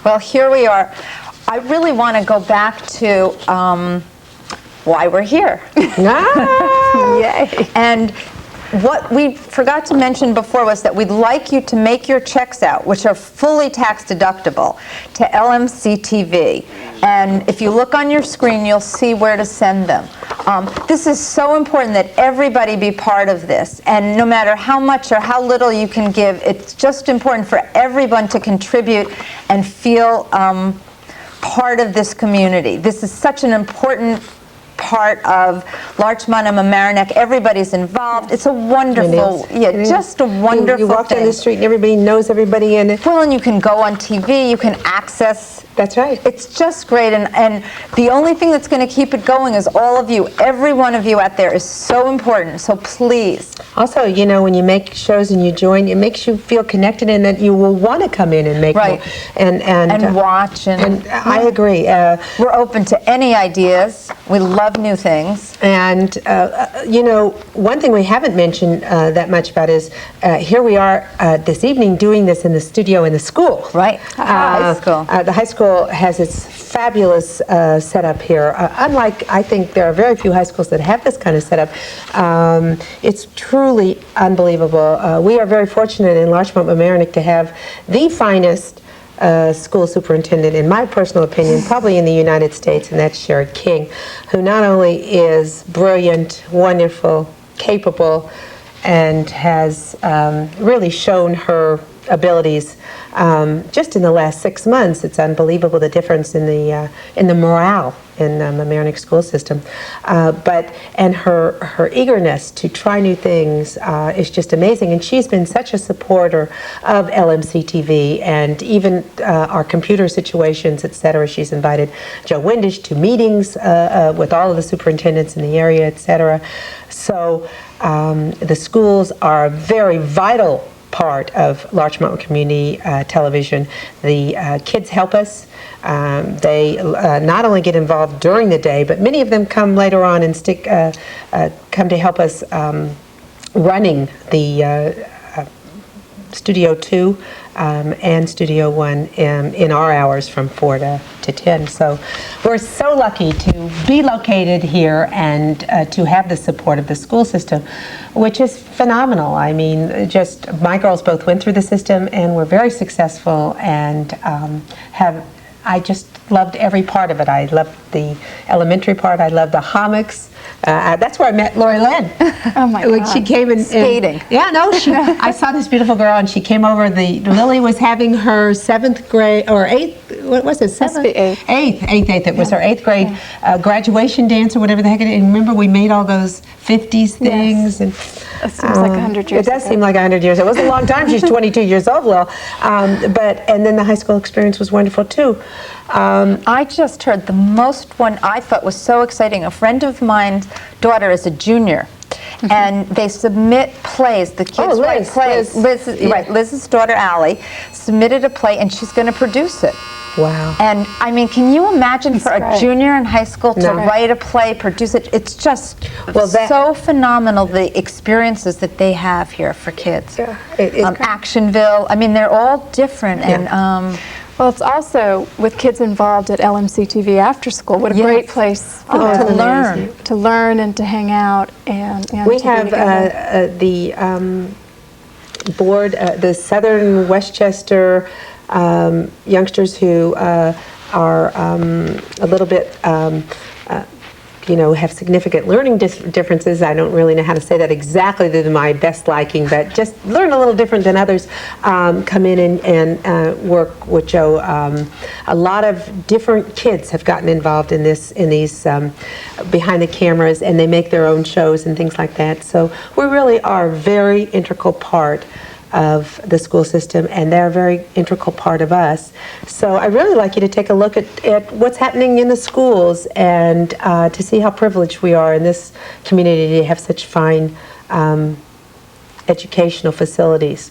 Well, here we are. I really want to go back to why we're here. Yay! And what we forgot to mention before was that we'd like you to make your checks out, which are fully tax deductible, to LMC-TV. And if you look on your screen, you'll see where to send them. This is so important that everybody be part of this. And no matter how much or how little you can give, it's just important for everyone to contribute and feel part of this community. This is such an important part of Larchmont and Mamaroneck. Everybody's involved. It's a wonderful, just a wonderful You walk thing. down the street and everybody knows everybody in it. Well, and you can go on TV, you can access. That's right. It's just great, and the only thing that's going to keep it going is all of you. Every one of you out there is so important, so please. Also, you know, when you make shows and you join, it makes you feel connected and that you will want to come in and make more. And watch. And I agree. We're open to any ideas. We love new things. And, you know, one thing we haven't mentioned that much about is here we are this evening doing this in the studio in the school. Right. High school. The high school has its fabulous setup here. Unlike, I think there are very few high schools that have this kind of setup. It's truly unbelievable. We are very fortunate in Larchmont Mamaroneck to have the finest school superintendent, in my personal opinion, probably in the United States, and that's Sherry King, who not only is brilliant, wonderful, capable, and has really shown her abilities just in the last 6 months. It's unbelievable the difference in the morale in the Mamaroneck school system. And her eagerness to try new things is just amazing. And she's been such a supporter of LMC-TV and even our computer situations, etc. She's invited Joe Windish to meetings with all of the superintendents in the area, etc. So the schools are a very vital part of Larchmont Community Television. The kids help us. They not only get involved during the day, but many of them come later on and come to help us running the Studio 2 and Studio 1 in our hours from 4 to 10. So we're so lucky to be located here and to have the support of the school system, which is phenomenal. I mean, just my girls both went through the system and were very successful and I just loved every part of it. I loved the elementary part. I loved the comics. That's where I met Lori Lynn. Oh my When God. she came in Skating. I saw this beautiful girl and she came over. Lily was having her 7th grade or 8th. What was it? 7th? 8th. It was her 8th grade graduation dance or whatever the heck it is. And remember, we made all those 50s things. And It seems like 100 years It does ago. seem like 100 years. It was a long time. She's 22 years old, Lil. And then the high school experience was wonderful too. I just heard the most one I thought was so exciting. A friend of mine's daughter is a junior, and they submit plays. The kids write plays. Liz's daughter, Allie, submitted a play, and she's going to produce it. Wow. And I mean, can you imagine for a great. junior in high school to No. write a play, produce it? It's just Well, that- so phenomenal, the experiences that they have here for kids. Yeah, it's great. Actionville, I mean, they're all different. And Well, it's also with kids involved at LMC-TV after school. What a great place for them to learn and to hang out and We to be have together. the board, the Southern Westchester youngsters who are a little bit, have significant learning differences. I don't really know how to say that exactly to my best liking, but just learn a little different than others, come in and work with Joe. A lot of different kids have gotten involved in these behind the cameras, and they make their own shows and things like that. So we really are a very integral part of the school system, and they're a very integral part of us. So I'd really like you to take a look at what's happening in the schools and to see how privileged we are in this community to have such fine educational facilities.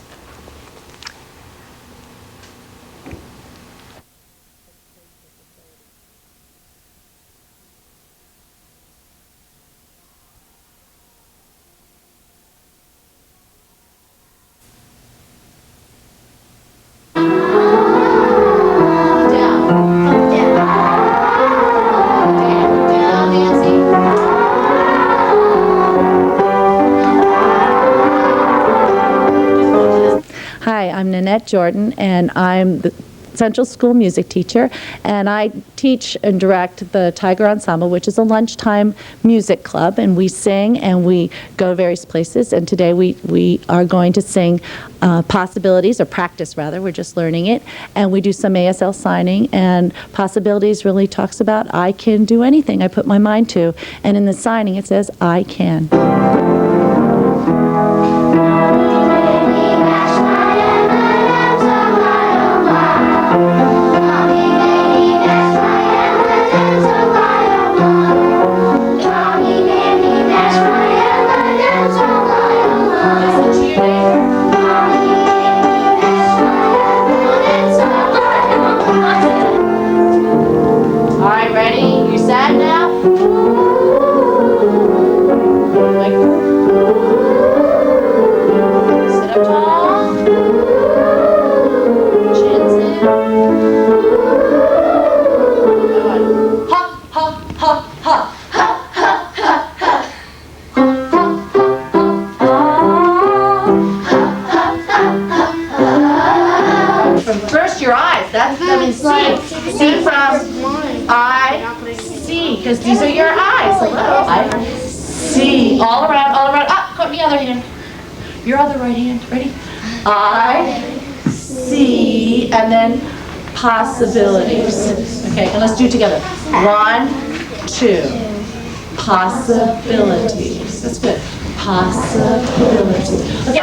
Annette Jordan, and I'm the Central School music teacher, and I teach and direct the Tiger Ensemble, which is a lunchtime music club, and we sing and we go to various places, and today we are going to sing Possibilities, or practice rather, we're just learning it, and we do some ASL signing, and Possibilities really talks about I can do anything I put my mind to, and in the signing it says I can. Because these are your eyes. Hello. I see. All around, all around. Ah, go to the other hand. Your other right hand. Ready? I see. And then possibilities. Okay, and let's do it together. 1, 2. Possibilities. That's good. Possibilities. Okay.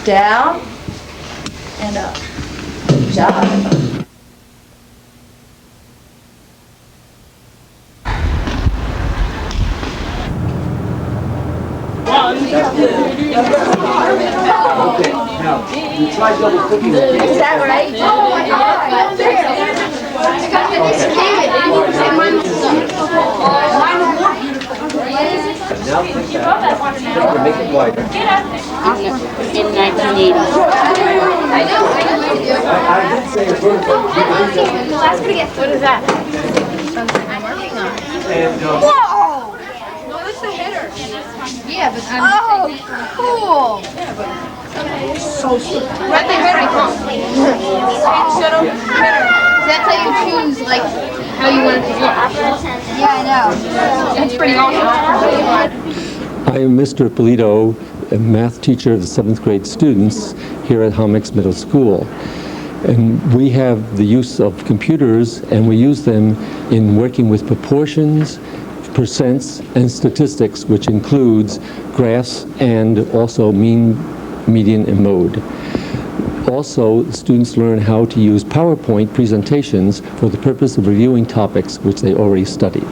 Down and up. Good job. Okay, now, you try double cooking. Is that right? Oh my God! Now take that. Make it wider. In 1980. I did say a vertical. What is that? Whoa! No, that's the header. Yeah, but cool. so right there, very cool. Header. That's how you choose, like, how you want it to look. Yeah, I know. That's pretty awesome. I am Mr. Polito, a math teacher of the 7th grade students here at Homix Middle School. And we have the use of computers, and we use them in working with proportions, percents, and statistics, which includes graphs and also mean, median, and mode. Also, students learn how to use PowerPoint presentations for the purpose of reviewing topics which they already studied.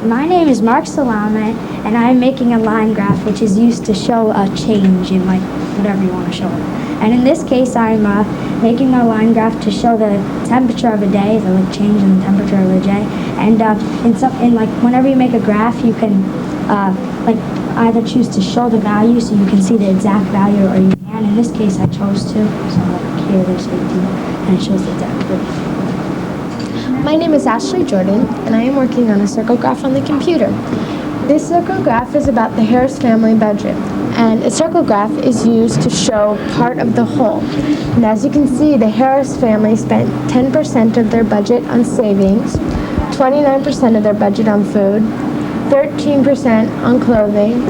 My name is Mark Salame, and I'm making a line graph which is used to show a change in like whatever you want to show it. And in this case, I'm making a line graph to show the temperature of a day, the like change in the temperature of a day. And whenever you make a graph, you can like either choose to show the value so you can see the exact value, or you can. In this case, I chose to. So like here, there's 18, and it shows the exact value. My name is Ashley Jordan, and I am working on a circle graph on the computer. This circle graph is about the Harris family budget, and a circle graph is used to show part of the whole. And as you can see, the Harris family spent 10% of their budget on savings, 29% of their budget on food, 13% on clothing,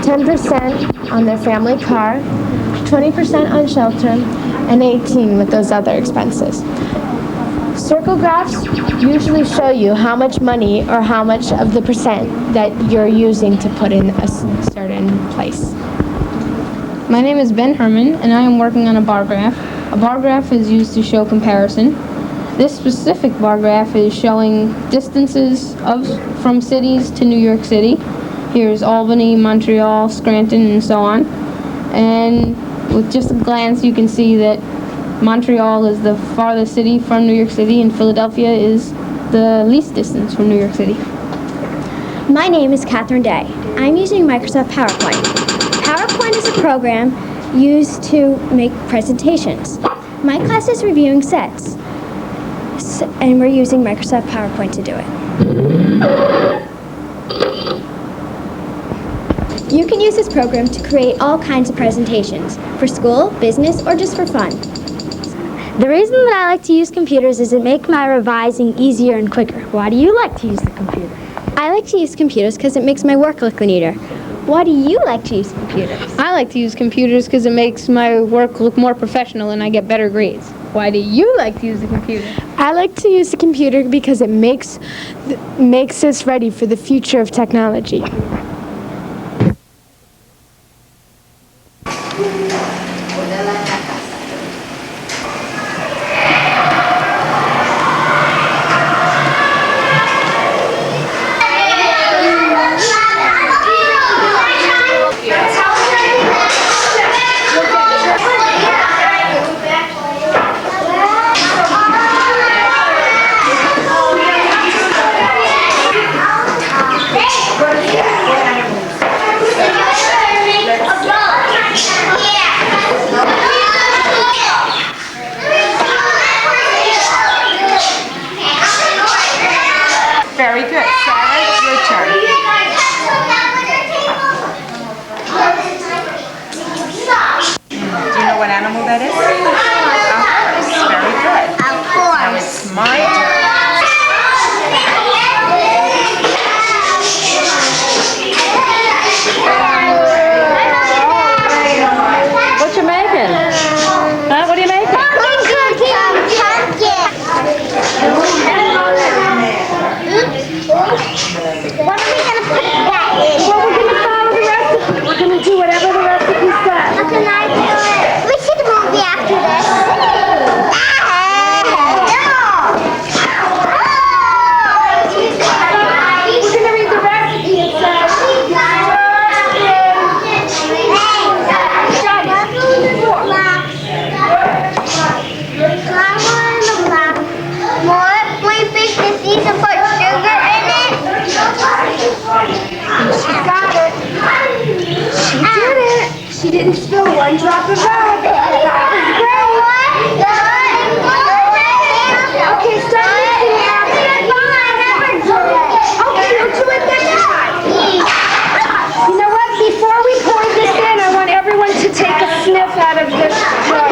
10% on their family car, 20% on shelter, and 18% with those other expenses. Circle graphs usually show you how much money or how much of the percent that you're using to put in a certain place. My name is Ben Herman, and I am working on a bar graph. A bar graph is used to show comparison. This specific bar graph is showing distances from cities to New York City. Here's Albany, Montreal, Scranton, and so on. And with just a glance, you can see that Montreal is the farthest city from New York City, and Philadelphia is the least distance from New York City. My name is Catherine Day. I'm using Microsoft PowerPoint. PowerPoint is a program used to make presentations. My class is reviewing sets, and we're using Microsoft PowerPoint to do it. You can use this program to create all kinds of presentations, for school, business, or just for fun. The reason that I like to use computers is it makes my revising easier and quicker. Why do you like to use the computer? I like to use computers because it makes my work look neater. Why do you like to use computers? I like to use computers because it makes my work look more professional and I get better grades. Why do you like to use the computer? I like to use the computer because it makes us ready for the future of technology. Very good. Sarah, your turn. Do you know what animal that is? A horse. Very good. Of course. Now it's my turn. What you making? Huh? What are you making? What are we going to put that in? Well, we're going to follow the recipe. We're going to do whatever the recipe says. How can I do it? We should movie after this. We're going to read the recipe. It says, More bleeping disease and put sugar in it. She got it. She did it. She didn't spill one drop of milk. That was great. Okay, start mixing it up. Okay, you'll do it next time. You know what? Before we pour this in, I want everyone to take a sniff out of this jar.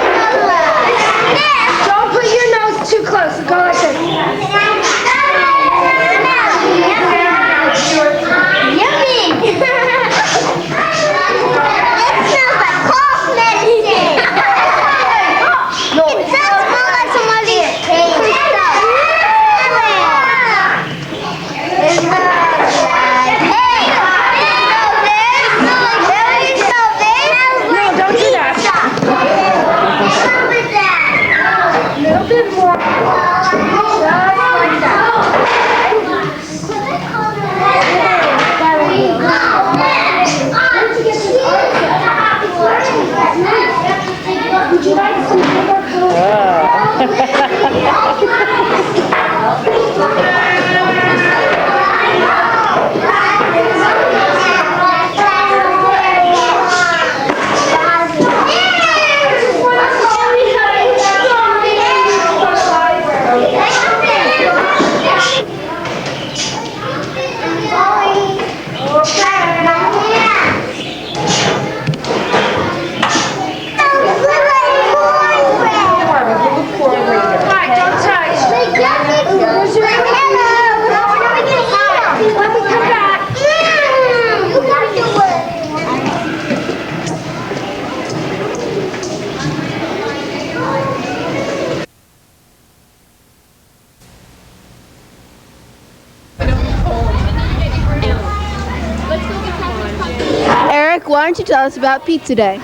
why don't you tell us about Pizza Day?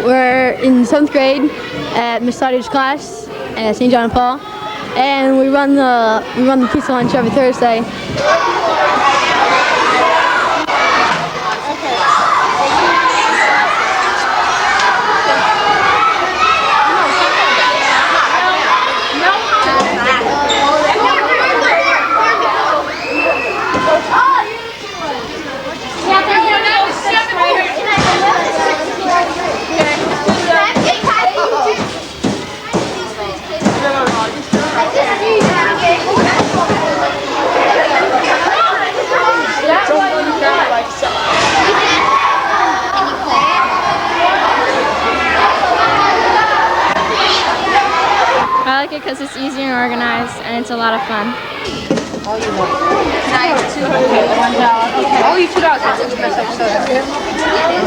We're in 7th grade at Miss Sauter's class at St. John Paul, and we run the pizza lunch every Thursday. I like it because it's easy and organized, and it's a lot of fun. All you want. $2. Okay, $1. Okay. Oh, you $2. That's a special soda.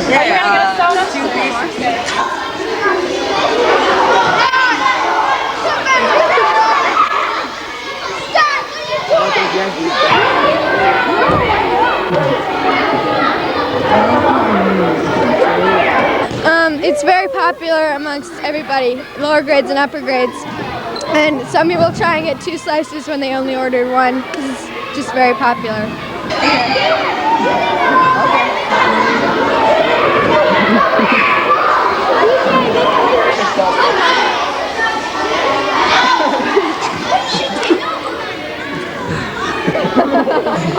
Yeah, you're gonna get a soda? 2 pieces. It's very popular amongst everybody, lower grades and upper grades. And some people try and get 2 slices when they only ordered 1. It's just very popular.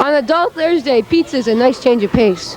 On Adult Thursday, pizza is a nice change of pace.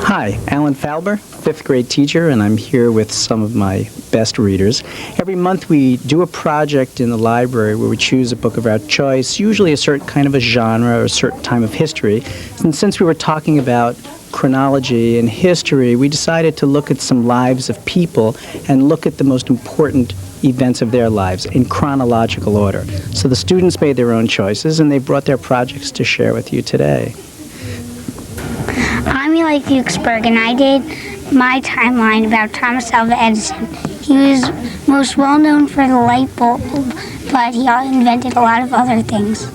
Hi, Alan Falber, 5th grade teacher, and I'm here with some of my best readers. Every month we do a project in the library where we choose a book of our choice, usually a certain kind of a genre or a certain time of history. And since we were talking about chronology and history, we decided to look at some lives of people and look at the most important events of their lives in chronological order. So the students made their own choices and they brought their projects to share with you today. I'm Eli Fuchsberg, and I did my timeline about Thomas Alva Edison. He was most well known for the light bulb, but he invented a lot of other things.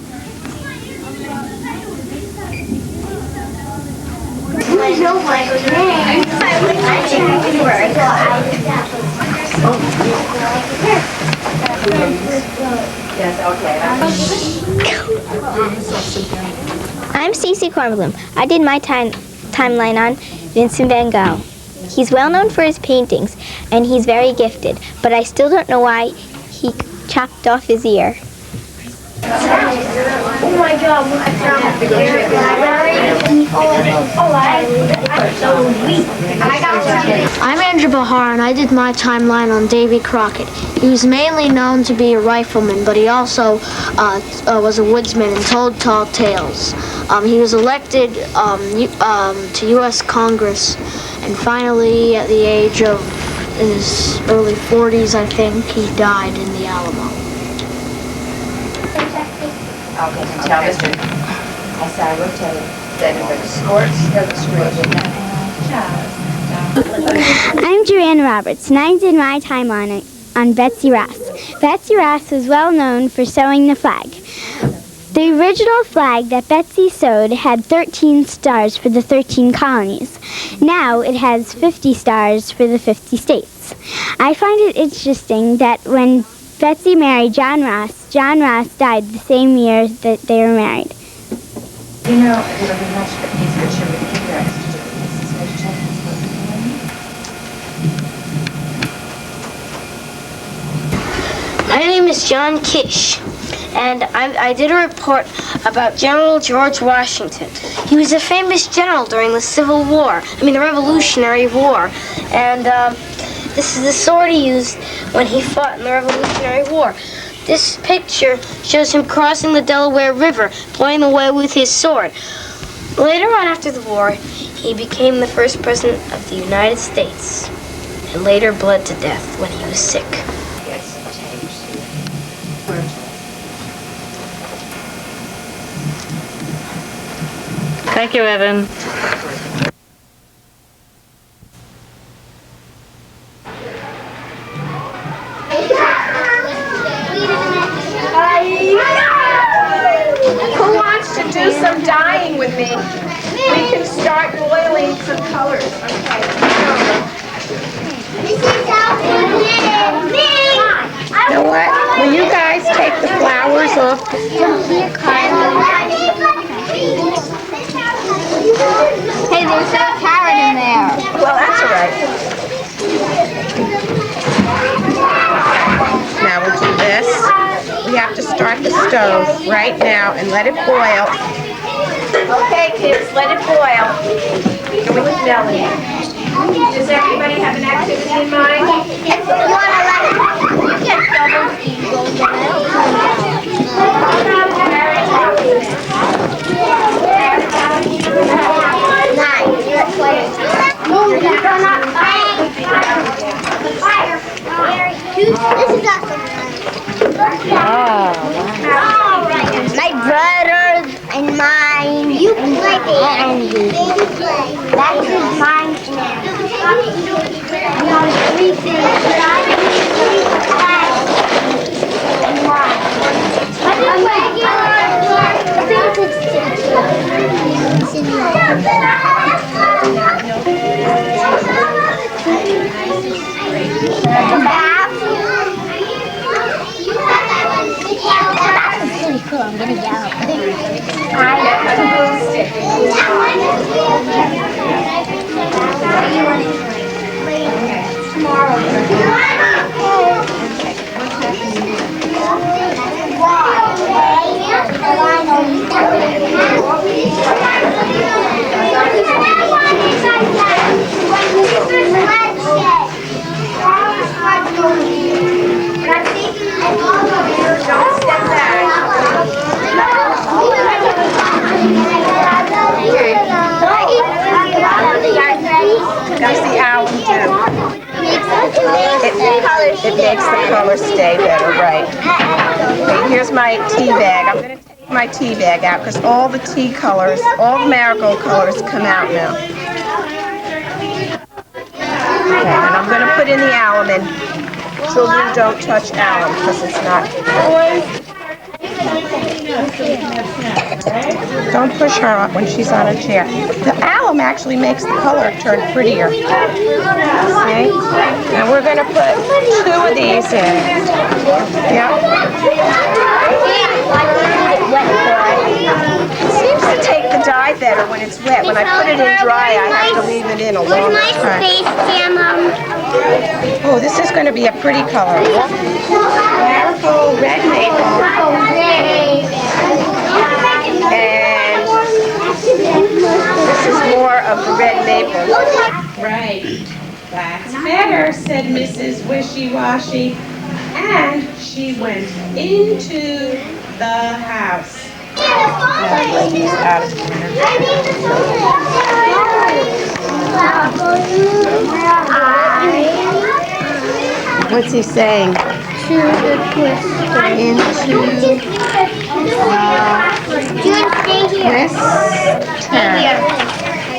I'm Stacey Cornbloom. I did my timeline on Vincent van Gogh. He's well known for his paintings, and he's very gifted, but I still don't know why he chopped off his ear. Oh my God, I'm Andrew Bahar, and I did my timeline on Davy Crockett. He was mainly known to be a rifleman, but he also was a woodsman and told tall tales. He was elected to U.S. Congress, and finally, at the age of in his early 40s, I think, he died in the Alamo. Okay, tell Mr. As I rotate, then the scorch, the I'm Joanne Roberts, and I did my time on Betsy Ross. Betsy Ross was well known for sewing the flag. The original flag that Betsy sewed had 13 stars for the 13 colonies. Now it has 50 stars for the 50 states. I find it interesting that when Betsy married John Ross died the same year that they were married. You know, it would be much easier to repeat your My name is John Kish, and I did a report about General George Washington. He was a famous general during the the Revolutionary War, and this is the sword he used when he fought in the Revolutionary War. This picture shows him crossing the Delaware River, pointing the way with his sword. Later on after the war, he became the first president of the United States, and later bled to death when he was sick. Thank you, Evan. baby. We can start boiling some colors. Okay. You know what? Will you guys take the flowers off? Hey, there's a carrot in there. Well, that's all right. Now we'll do this. We have to start the stove right now and let it boil. Okay, kids, let it boil. And we can Nellie. Does everybody have an activity in mind? My brothers and mine. You play and that is mine. I'm gonna yell. Does the alum do? It makes the color stay better, right? Okay, here's my tea bag. I'm going to take my tea bag out because all the tea colors, all the marigold colors come out now. Okay, and I'm going to put in the alum in. Children don't touch alum because it's not. Don't push her up when she's on a chair. The alum actually makes the color turn prettier. Okay? Now we're going to put 2 of these in. Yep. It seems to take the dye better when it's wet. When I put it in dry, I have to leave it in a long time. Oh, this is going to be a pretty color. Marigold red maple. And this is more of the red maple. Right. That's better, said Mrs. Wishy-Washy. And she went into the house. What's he saying? To the twister. Into twister.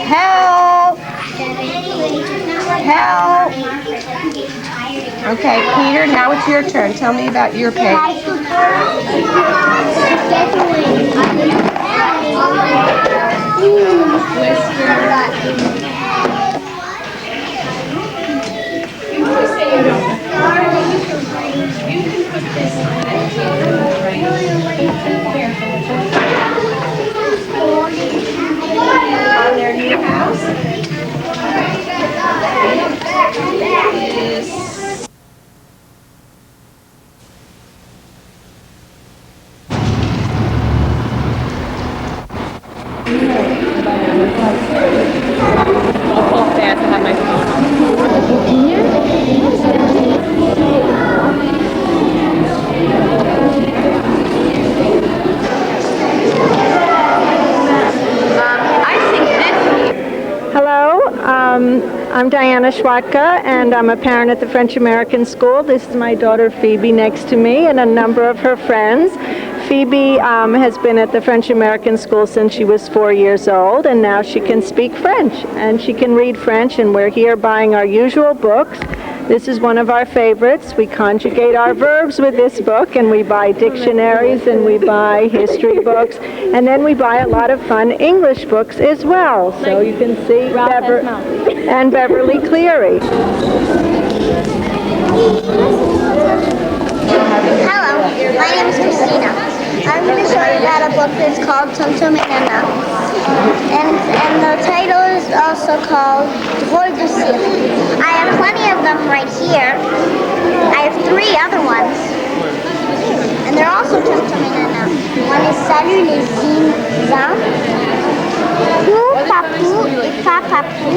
Help! Help! Okay, Peter, now it's your turn. Tell me about your pig. You can put this on a table, right? On their new house. I'm Diana Schwatka, and I'm a parent at the French American School. This is my daughter Phoebe next to me and a number of her friends. Phoebe has been at the French American School since she was 4 years old, and now she can speak French, and she can read French, and we're here buying our usual books. This is one of our favorites. We conjugate our verbs with this book, and we buy dictionaries, and we buy history books, and then we buy a lot of fun English books as well. So you can see and Beverly Cleary. Hello, my name is Christina. I'm going to show you about a book that's called Tum Tum and Nana. And the title is also called Drôle de Cirque. I have plenty of them right here. I have 3 other ones. And they're also Tum Tum and Nana. One is Salut les Zinzins. Pou Papou et Papapou.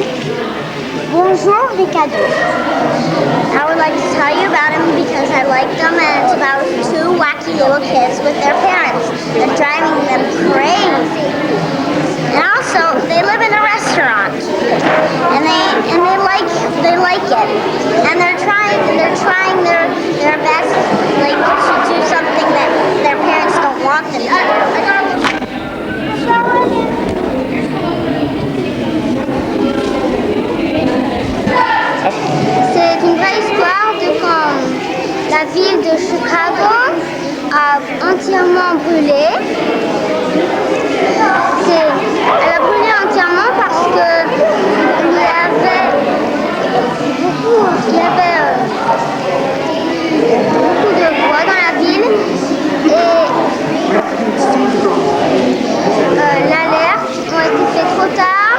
Bonjour les cadeaux. I would like to tell you about them because I like them, and it's about 2 wacky little kids with their parents. They're driving them crazy. And also, they live in a restaurant, and they like it, and they're trying their best, like, to do something that their parents don't want them to do. C'est une vraie histoire de quand la ville de Chicago a entièrement brûlé. Elle a brûlé entièrement parce que il y avait beaucoup de bois dans la ville et l'alerte a été faite trop tard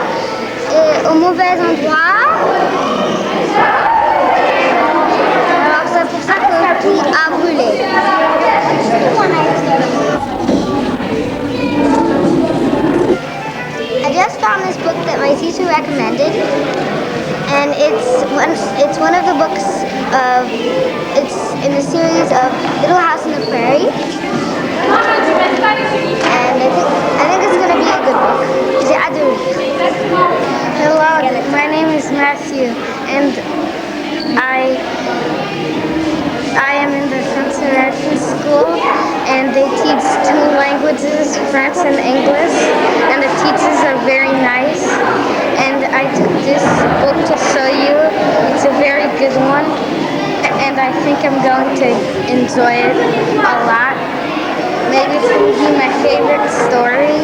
et au mauvais endroit. Alors c'est pour ça que tout a brûlé. I just found this book that my teacher recommended, and it's one of the books it's in the series of Little House on the Prairie, and I think it's going to be a good book. J'ai hâte de lire. Hello, my name is Matthew, and I am in the French American school, and they teach 2 languages, French and English, and the teachers are very nice. And I took this book to show you. It's a very good one, and I think I'm going to enjoy it a lot. Maybe it will be my favorite story.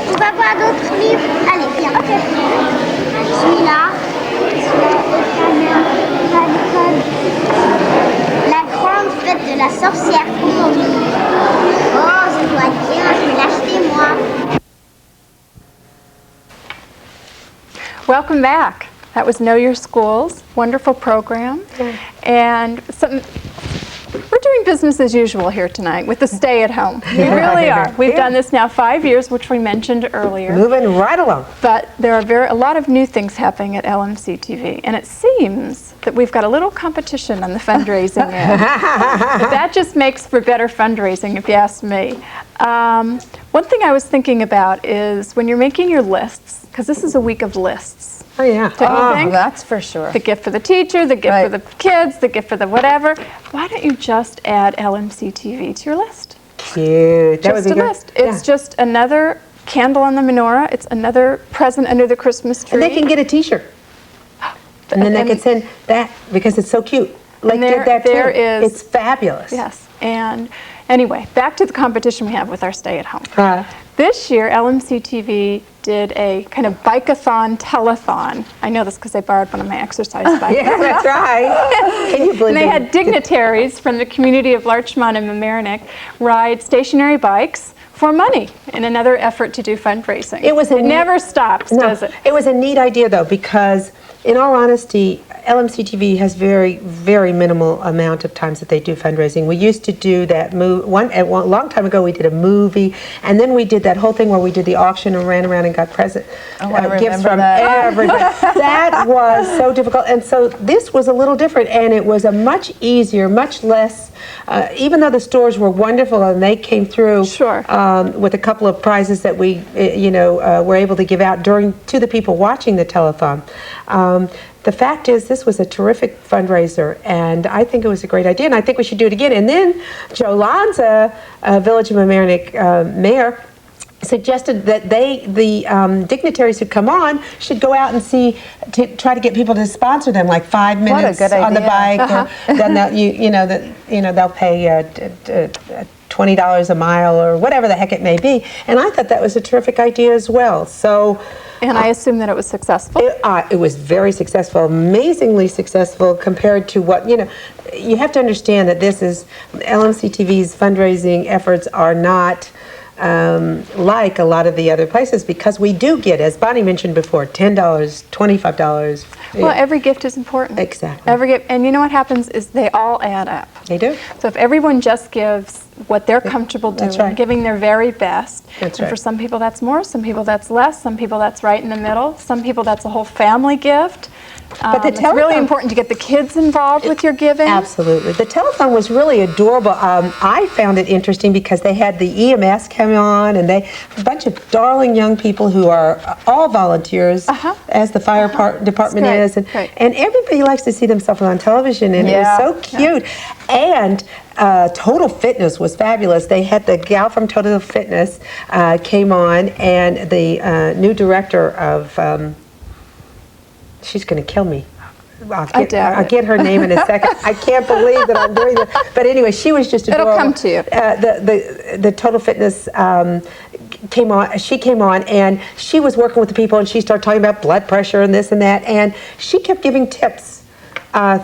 Tu vas voir d'autres livres? Allez, viens. Ok. Celui-là. La grande fête de la sorcière fondue. Oh, ça doit être bien, je vais l'acheter moi. Welcome back. That was Know Your Schools, wonderful program. And we're doing business as usual here tonight with the stay at home. We really are. We've done this now 5 years, which we mentioned earlier. Moving right along. But there are a lot of new things happening at LMC-TV, and it seems that we've got a little competition on the fundraising end. But that just makes for better fundraising, if you ask me. One thing I was thinking about is when you're making your lists, because this is a week of lists. Oh, yeah. That's for sure. The gift for the teacher, the gift for the kids, the gift for the whatever. Why don't you just add LMC-TV to your list? Cute. That Just a list. It's just another candle on the menorah. It's another present under the Christmas tree. And they can get a T-shirt. And then they can send that because it's so cute. Like that too. It's fabulous. Yes. And anyway, back to the competition we have with our stay-at-home. This year, LMC-TV did a kind of bike-a-thon, telethon. I know this because I borrowed one of my exercise bikes. Yeah, that's right. Can you believe And they had dignitaries from the community of Larchmont and Mamaroneck ride stationary bikes for money in another effort to do fundraising. It never stops, does it? It was a neat idea, though, because in all honesty, LMC-TV has very, very minimal amount of times that they do fundraising. We used to do that a long time ago. We did a movie, and then we did that whole thing where we did the auction and ran around and got gifts from everybody. That was so difficult, and so this was a little different, and it was a much easier, much less. Even though the stores were wonderful and they came through with a couple of prizes that we, were able to give out to the people watching the telethon. The fact is, this was a terrific fundraiser, and I think it was a great idea, and I think we should do it again. And then Joe Lanza, Village of Mamaroneck mayor, suggested that the dignitaries who come on should go out and try to get people to sponsor them, like 5 minutes on the bike, or then they'll pay $20 a mile or whatever the heck it may be. And I thought that was a terrific idea as well. So. And I assume that it was successful? It was very successful, amazingly successful compared to what, you have to understand that this is, LMC-TV's fundraising efforts are not like a lot of the other places, because we do get, as Bonnie mentioned before, $10, $25. Well, every gift is important. Exactly. Every gift, and you know what happens is they all add up. They do. So if everyone just gives what they're comfortable doing, giving their very best, and for some people that's more, some people that's less, some people that's right in the middle, some people that's a whole family gift. But it's really important to get the kids involved with your giving. Absolutely. The telephone was really adorable. I found it interesting because they had the EMS come on, and a bunch of darling young people who are all volunteers, as the fire department is, and everybody likes to see themselves on television, and it was so cute. And Total Fitness was fabulous. They had the gal from Total Fitness came on, and the new director of she's going to kill me. I'll get her name in a second. I can't believe that I'm doing that. But anyway, she was just adorable. It'll come to you. The Total Fitness came on. She came on, and she was working with the people, and she started talking about blood pressure and this and that, and she kept giving tips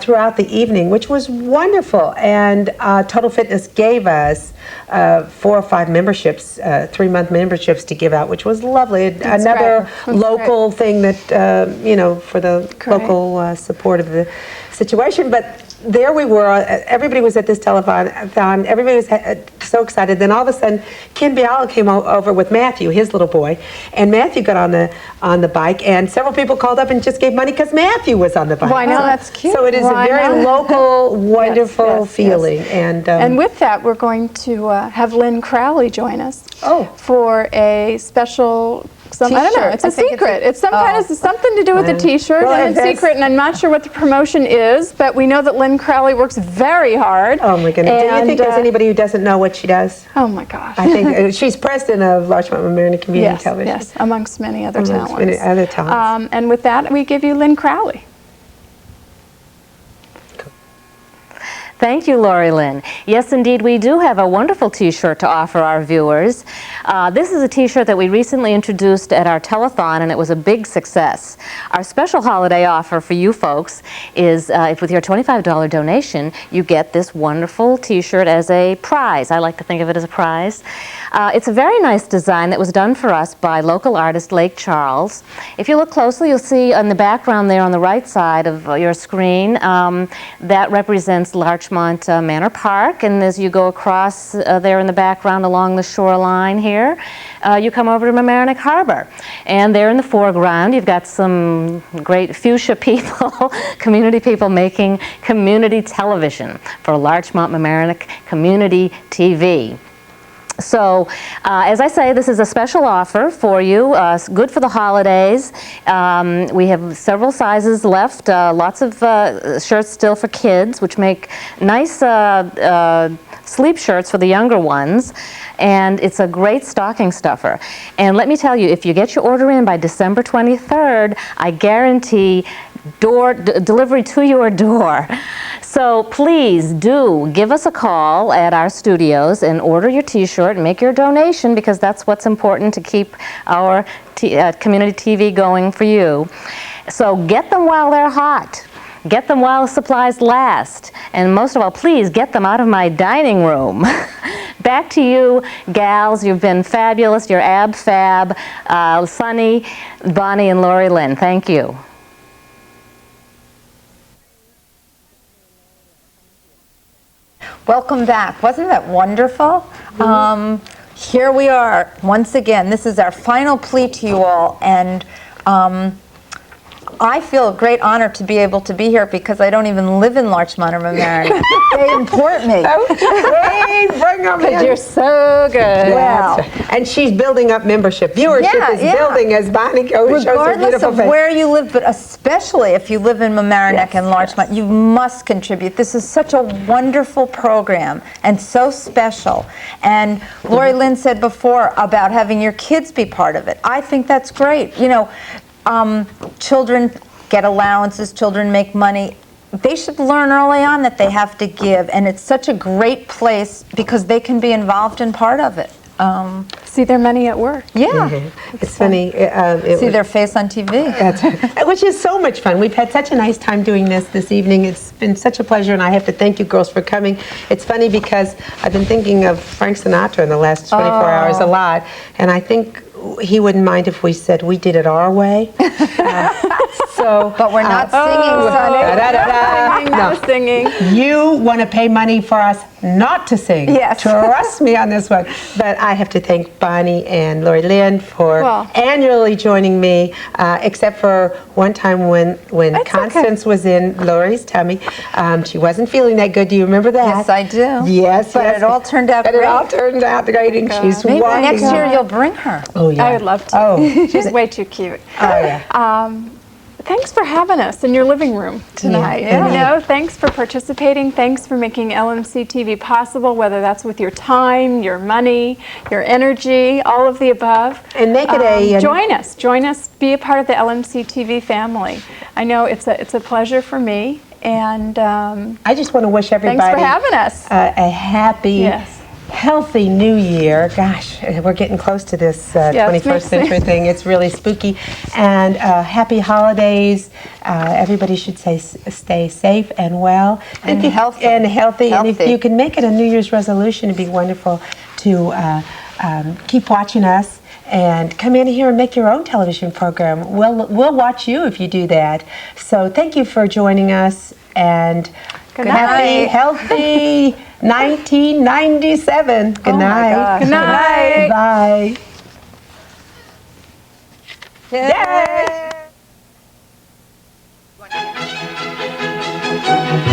throughout the evening, which was wonderful. And Total Fitness gave us 4 or 5 memberships, 3-month memberships to give out, which was lovely. Another local thing that, for the local support of the situation. But there we were, everybody was at this telethon, everybody was so excited. Then all of a sudden, Ken Biala came over with Matthew, his little boy, and Matthew got on the bike, and several people called up and just gave money because Matthew was on the bike. Why not? That's cute. So it is a very local, wonderful feeling. And with that, we're going to have Lynn Crowley join us for a special. I don't know. It's a secret. It's something to do with the T-shirt, and it's secret. And I'm not sure what the promotion is, but we know that Lynn Crowley works very hard. Oh my goodness! Do you think there's anybody who doesn't know what she does? Oh my gosh! I think she's president of Larchmont Mamaroneck Community Television. Yes, amongst many other talents. Many other talents. And with that, we give you Lynn Crowley. Thank you, Lori Lynn. Yes, indeed, we do have a wonderful T-shirt to offer our viewers. This is a T-shirt that we recently introduced at our telethon, and it was a big success. Our special holiday offer for you folks is, if with your $25 donation, you get this wonderful T-shirt as a prize. I like to think of it as a prize. It's a very nice design that was done for us by local artist Lake Charles. If you look closely, you'll see on the background there on the right side of your screen, that represents Larchmont Manor Park, and as you go across there in the background along the shoreline here, you come over to Mamaroneck Harbor, and there in the foreground you've got some great fuchsia people, community people making community television for Larchmont Mamaroneck Community TV. So, as I say, this is a special offer for you, good for the holidays. We have several sizes left, lots of shirts still for kids, which make nice sleep shirts for the younger ones, and it's a great stocking stuffer. And let me tell you, if you get your order in by December 23rd, I guarantee delivery to your door. So please do give us a call at our studios and order your T-shirt and make your donation, because that's what's important to keep our community TV going for you. So get them while they're hot. Get them while the supplies last. And most of all, please get them out of my dining room. Back to you, gals. You've been fabulous. You're ab-fab. Sunny, Bonnie, and Lori Lynn. Thank you. Welcome back. Wasn't that wonderful? Here we are once again. This is our final plea to you all, and I feel a great honor to be able to be here because I don't even live in Larchmont or Mamaroneck. They import me. Hey, bring them in. Because you're so good. Wow. And she's building up membership. Viewership is building as Bonnie shows her Regardless beautiful of face. where you live, but especially if you live in Mamaroneck and Larchmont, you must contribute. This is such a wonderful program and so special. And Lori Lynn said before about having your kids be part of it. I think that's great. You know, children get allowances, children make money. They should learn early on that they have to give, and it's such a great place because they can be involved in part of it. See their money at work. Yeah. It's funny. See their face on TV. Which is so much fun. We've had such a nice time doing this evening. It's been such a pleasure, and I have to thank you girls for coming. It's funny because I've been thinking of Frank Sinatra in the last 24 hours a lot, and I think he wouldn't mind if we said we did it our way. But we're not singing, Sonny. No singing. You want to pay money for us not to sing. Yes. Trust me on this one. But I have to thank Bonnie and Lori Lynn for annually joining me, except for one time when Constance was in Lori's tummy. She wasn't feeling that good. Do you remember that? Yes, I do. Yes, but it all turned out great. It all turned out great, and she's Maybe walking. next year you'll bring her. Oh, yeah. I would love to. Oh. She's way too cute. Oh, yeah. Thanks for having us in your living room tonight. Yeah. You know, thanks for participating. Thanks for making LMC-TV possible, whether that's with your time, your money, your energy, all of the above. And make it join us. Join us. Be a part of the LMC-TV family. I know it's a pleasure for me. And I just want to wish everybody thanks for having us. A happy, healthy new year. Gosh, we're getting close to this 21st century thing. It's really spooky. And happy holidays. Everybody should stay safe and well. And healthy. And healthy. And if you can make it a New Year's resolution, it'd be wonderful to keep watching us. And come in here and make your own television program. We'll watch you if you do that. So thank you for joining us, and happy, healthy 1997. Good night. Good night. Bye. Yay. Yay.